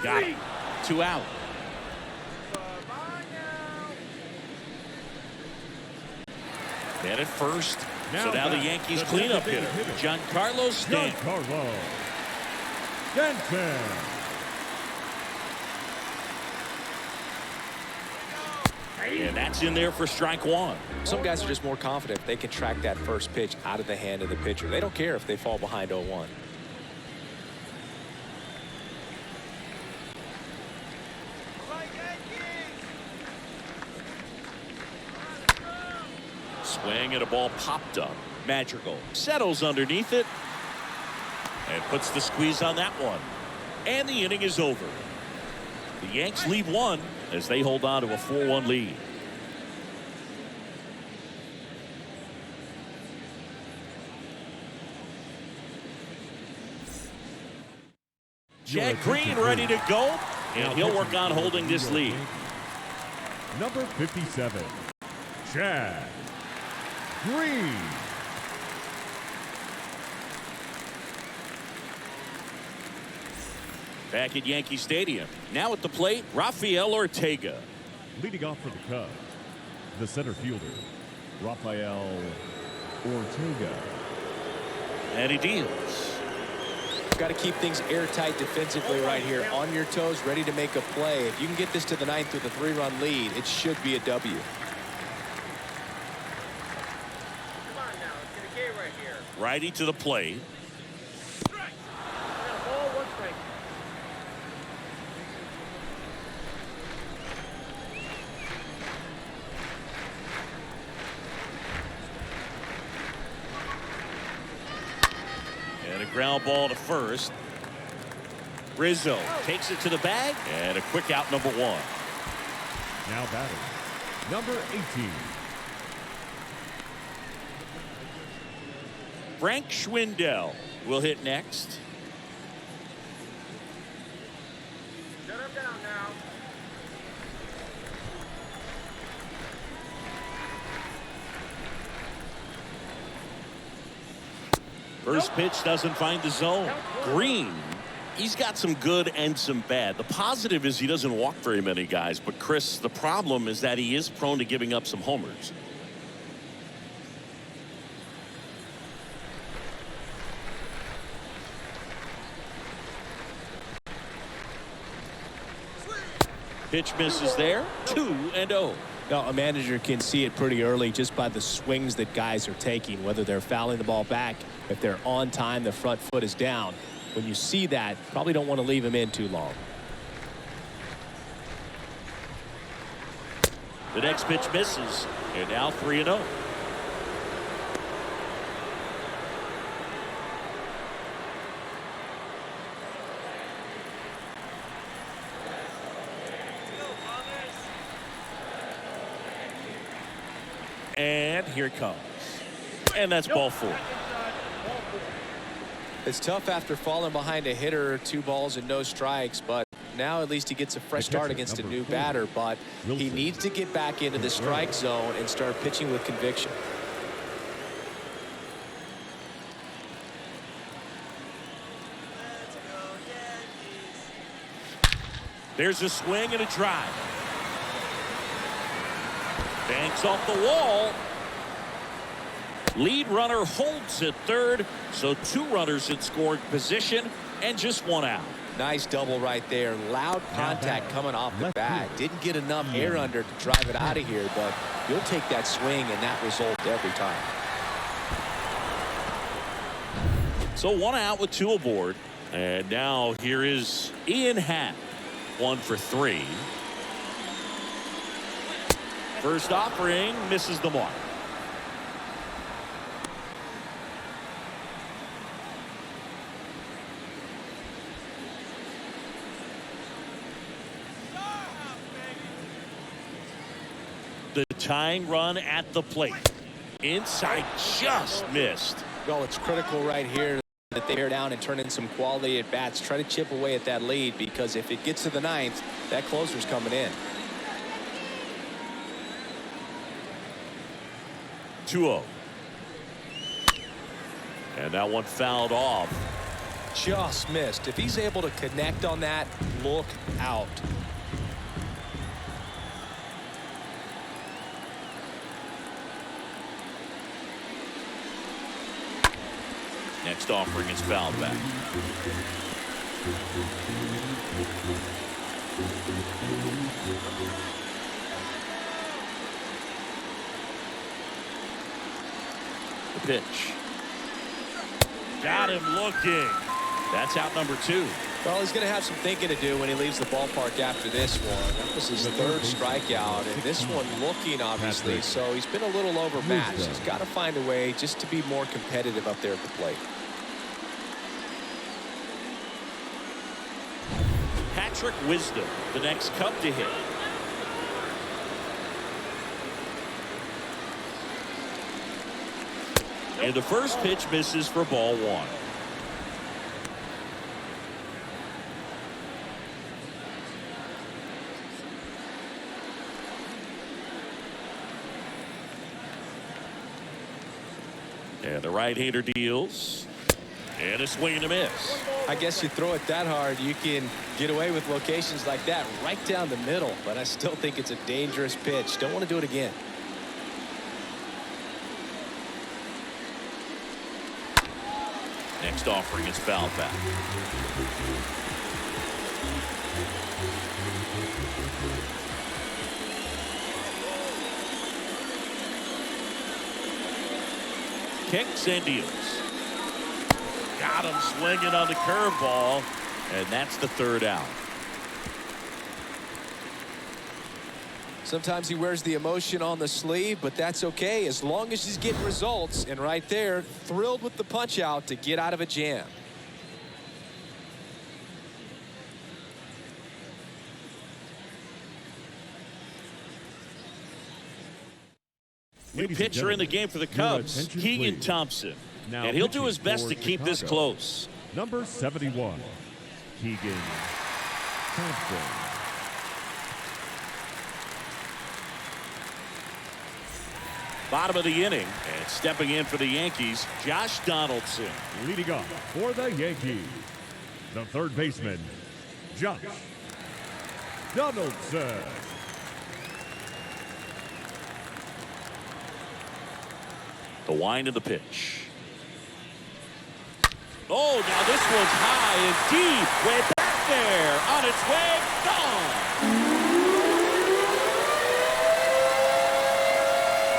Got it. 2 out. Man at first. So now the Yankees cleanup hitter, Giancarlo Stanton. Giancarlo Stanton. And that's in there for strike one. Some guys are just more confident if they can track that first pitch out of the hand of the pitcher. They don't care if they fall behind 0-1. Swing and a ball popped up. Madrigal settles underneath it and puts the squeeze on that one. And the inning is over. The Yanks lead one as they hold on to a 4-1 lead. Jack Green ready to go, and he'll work on holding this lead. Number 57, Chad Green. Back at Yankee Stadium. Now at the plate, Rafael Ortega. Leading off for the Cubs, the center fielder, Rafael Ortega. And he deals. Got to keep things airtight defensively right here. On your toes, ready to make a play. If you can get this to the ninth with a 3-run lead, it should be a W. Come on now, let's get a game right here. Righty to the plate. Strike. Ball, 1 strike. And a ground ball to first. Rizzo takes it to the bag, and a quick out, number 1. Now batting, number 18, Frank Schwindel will hit next. Shut him down now. First pitch doesn't find the zone. Green, he's got some good and some bad. The positive is he doesn't walk very many guys, but Chris, the problem is that he is prone to giving up some homers. Pitch misses there. 2-0. Now, a manager can see it pretty early just by the swings that guys are taking, whether they're fouling the ball back, if they're on time, the front foot is down. When you see that, probably don't want to leave him in too long. The next pitch misses, and now 3-0. And here it comes. And that's ball 4. It's tough after falling behind a hitter, 2 balls and no strikes, but now at least he gets a fresh start against a new batter, but he needs to get back into the strike zone and start pitching with conviction. There's a swing and a drive. Banks off the wall. Lead runner holds at third, so 2 runners in scoring position and just 1 out. Nice double right there. Loud contact coming off the bat. Didn't get enough air under to drive it out of here, but you'll take that swing and that result every time. So 1 out with 2 aboard. And now here is Ian Happ. 1 for 3. First offering misses the mark. The tying run at the plate. Inside, just missed. Well, it's critical right here that they bear down and turn in some quality at bats. Try to chip away at that lead, because if it gets to the 9th, that closer's coming in. 2-0. And that one fouled off. Just missed. If he's able to connect on that, look out. Next offering is fouled back. The pitch. Got him looking. That's out number 2. Well, he's going to have some thinking to do when he leaves the ballpark after this one. That was his third strikeout, and this one looking, obviously. So he's been a little overmatched. He's got to find a way just to be more competitive up there at the plate. Patrick Wisdom, the next Cub to hit. And the first pitch misses for ball 1. And the right-hander deals. And a swing and a miss. I guess you throw it that hard, you can get away with locations like that right down the middle. But I still think it's a dangerous pitch. Don't want to do it again. Next offering is foul back. Kicks and deals. Got him swinging on the curveball, and that's the third out. Sometimes he wears the emotion on the sleeve, but that's okay as long as he's getting results. And right there, thrilled with the punch out to get out of a jam. New pitcher in the game for the Cubs, Keegan Thompson. And he'll do his best to keep this close. Number 71, Keegan Thompson. Bottom of the inning, and stepping in for the Yankees, Josh Donaldson. Leading off for the Yankees, the third baseman, Josh Donaldson. The wind of the pitch. Oh, now this one's high and deep. Way back there. On its way. Gone.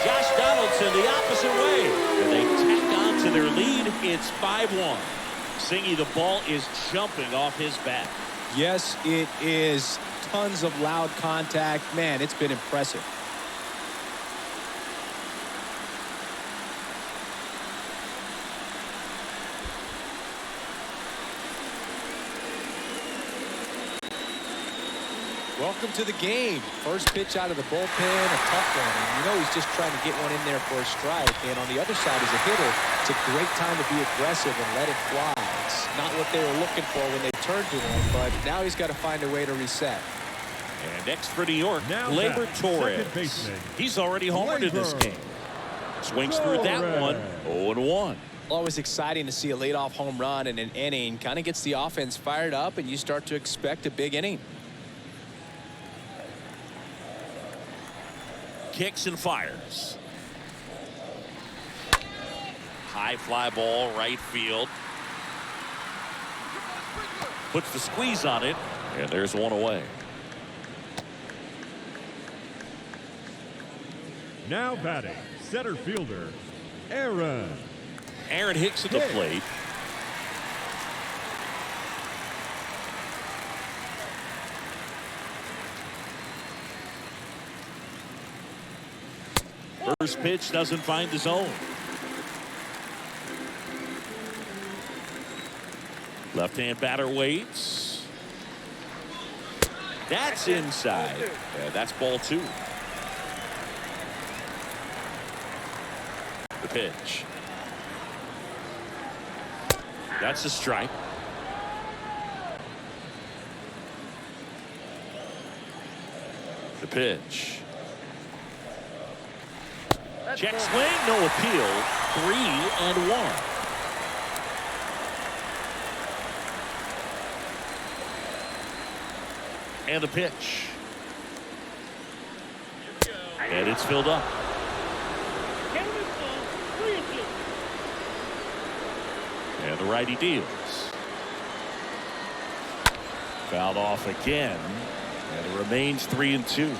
Josh Donaldson the opposite way. And they tack on to their lead. It's 5-1. Singy, the ball is jumping off his bat. Yes, it is. Tons of loud contact. Man, it's been impressive. Welcome to the game. First pitch out of the bullpen, a tough one. And you know he's just trying to get one in there for a strike. And on the other side, as a hitter, it's a great time to be aggressive and let it fly. It's not what they were looking for when they turned to him, but now he's got to find a way to reset. And next for New York, Now Gleyber Torres. baseman, He's already homered in this game. Swings through that one, 0-1. Always exciting to see a leadoff home run in an inning. Kind of gets the offense fired up, and you start to expect a big inning. Kicks and fires. High fly ball, right field. Puts the squeeze on it, and there's one away. now batting, center fielder, Aaron. Aaron Hicks at the plate. First pitch doesn't find the zone. Left-hand batter waits. That's inside. Yeah, that's ball two. The pitch. That's a strike. The pitch. Check swing, no appeal. 3-1. And the pitch. And it's filled up. And the righty deals. Fouled off again. And it remains 3-2.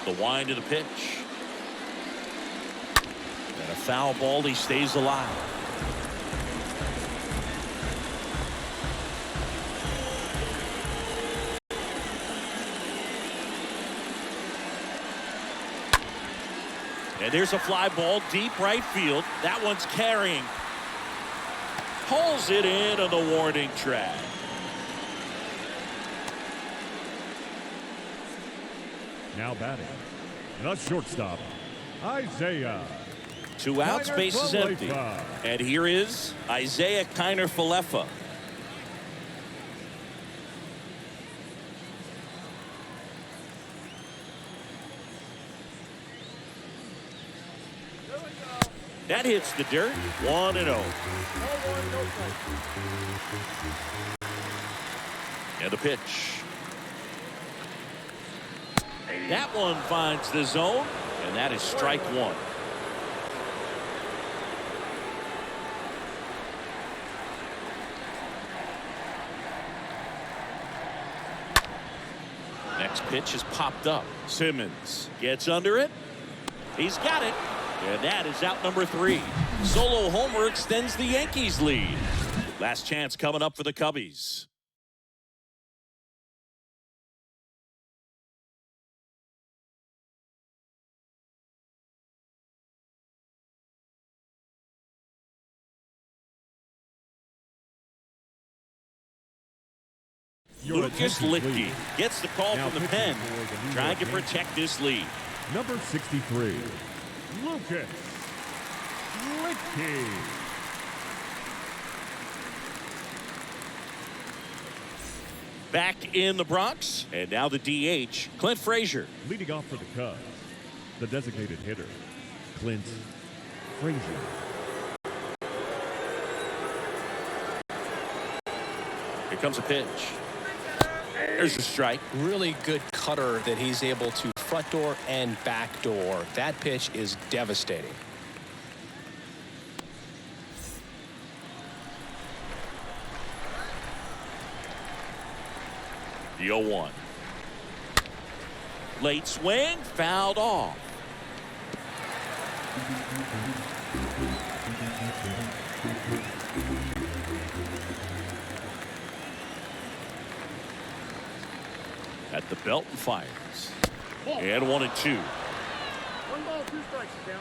The wind of the pitch. And a foul ball. He stays alive. And there's a fly ball deep right field. That one's carrying. Pulls it in on the warning track. Now batting, the shortstop, Isaiah. 2 outs, base is empty. And here is Isaiah Kiner-Falefa. That hits the dirt. 1-0. And the pitch. That one finds the zone, and that is strike one. Next pitch is popped up. Simmons gets under it. He's got it. And that is out number 3. Solo homer extends the Yankees lead. Last chance coming up for the Cubbies. Lucas Litke gets the call from the pen, trying to protect this lead. Number 63, Lucas Litke. Back in the Bronx, and now the DH, Clint Frazier. Leading off for the Cubs, the designated hitter, Clint Frazier. Here comes a pitch. There's a strike. Really good cutter that he's able to front door and back door. That pitch is devastating. The 0-1. Late swing, fouled off. At the belt and fires. And 1-2. 1 ball, 2 strikes, down.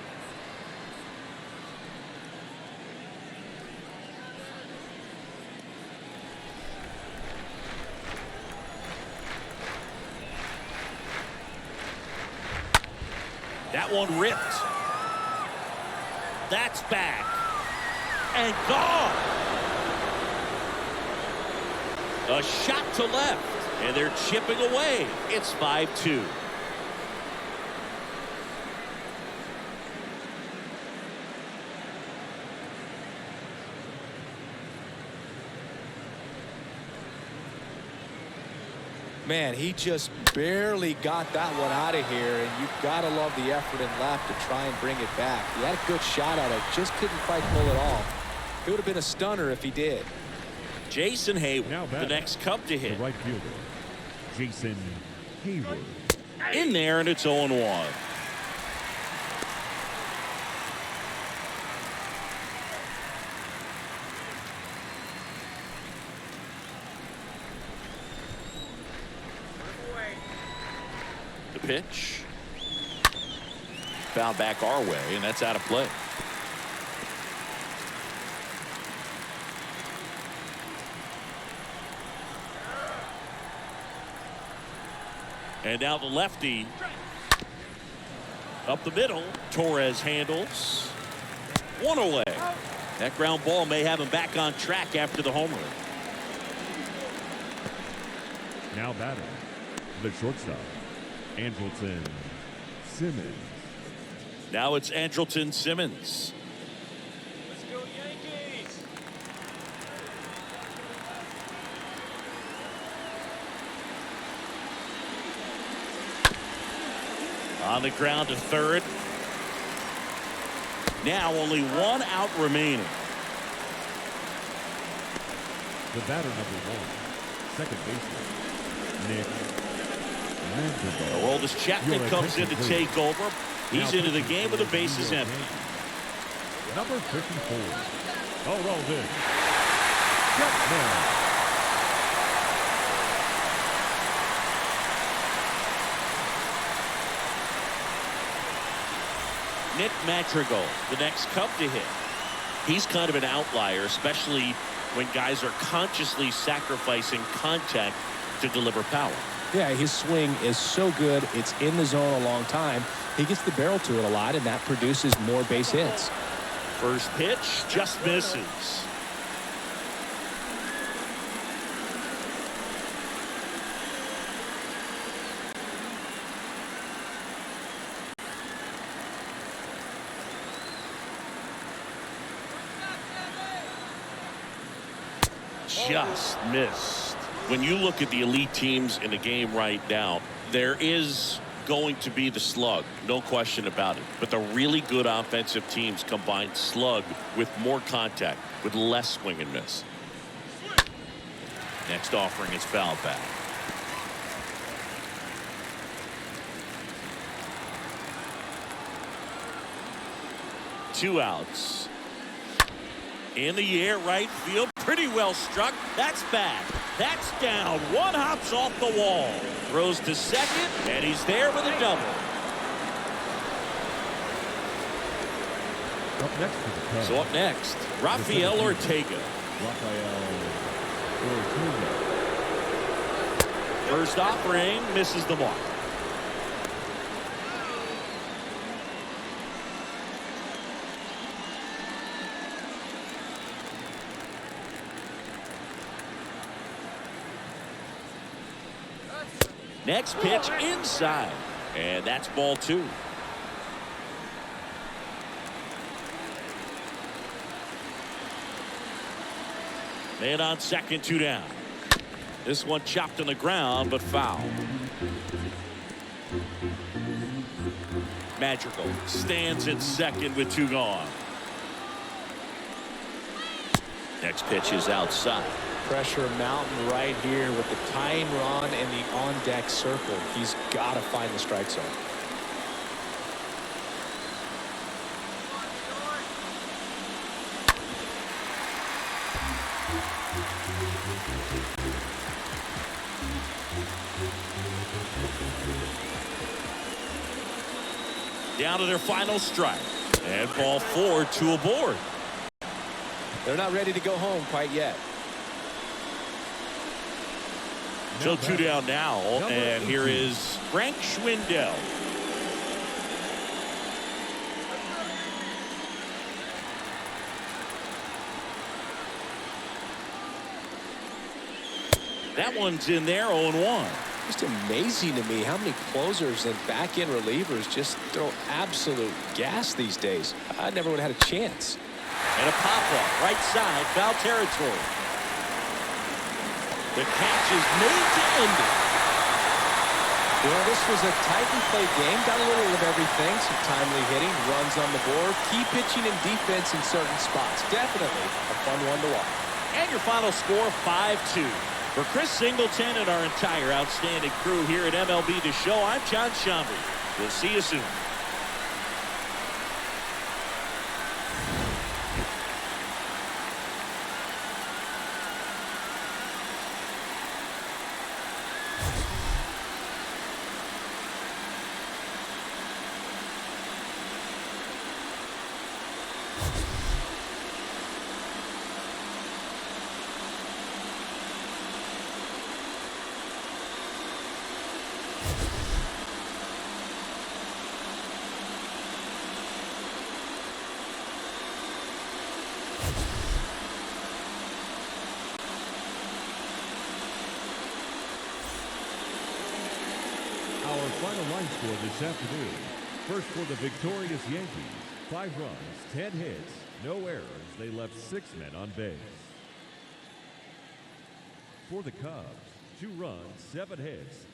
That one ripped. That's back. And gone. A shot to left. And they're chipping away. It's 5-2. Man, he just barely got that one out of here, and you've got to love the effort and left to try and bring it back. He had a good shot at it, just couldn't quite pull it off. It would have been a stunner if he did. Jason Hayward, the next Cub to hit. The right fielder, Jason Hayward. In there, and it's 0-1. The pitch. Foul back our way, and that's out of play. And now the lefty. Up the middle. Torres handles. One away. That ground ball may have him back on track after the home run. Now batting, the shortstop, Andrelton Simmons. Now it's Andrelton Simmons. Let's go, Yankees! On the ground to third. Now only 1 out remaining. The batter number 1, second baseman, Nick Aroldis Chapman comes in to take over. He's into the game with the bases empty. Number 54. Aroldis Chapman. Nick Madrigal, the next Cub to hit. He's kind of an outlier, especially when guys are consciously sacrificing contact to deliver power. Yeah, his swing is so good. It's in the zone a long time. He gets the barrel to it a lot, and that produces more base hits. First pitch just misses. Just missed. When you look at the elite teams in the game right now, there is going to be the slug, no question about it. But the really good offensive teams combine slug with more contact, with less swing and miss. Next offering is foul back. Two outs. In the air, right field, pretty well struck. That's bad. That's down. One hops off the wall. Throws to second, and he's there with a double. Up next for the Cubs. So up next, Rafael Ortega. First offering misses the mark. Next pitch inside, and that's ball two. Man on second, two down. This one chopped on the ground, but foul. Madrigal stands at second with two gone. Next pitch is outside. Pressure mountain right here with the tying run and the on-deck circle. He's got to find the strike zone. Down to their final strike. And ball four, two aboard. They're not ready to go home quite yet. So two down now, and here is Frank Schwindel. That one's in there, 0-1. Just amazing to me how many closers and back-end relievers just throw absolute gas these days. I never would have had a chance. And a pop-up, right side, foul territory. The catch is made to end it. You know, this was a tightly played game. Got a little of everything. Some timely hitting, runs on the board, key pitching and defense in certain spots. Definitely a fun one to watch. And your final score, 5-2. For Chris Singleton and our entire outstanding crew here at MLB The Show, I'm John Schaumburg. We'll see you soon. Our final line score this afternoon. First for the victorious Yankees. 5 runs, 10 hits, no errors. They left 6 men on base. For the Cubs, 2 runs, 7 hits,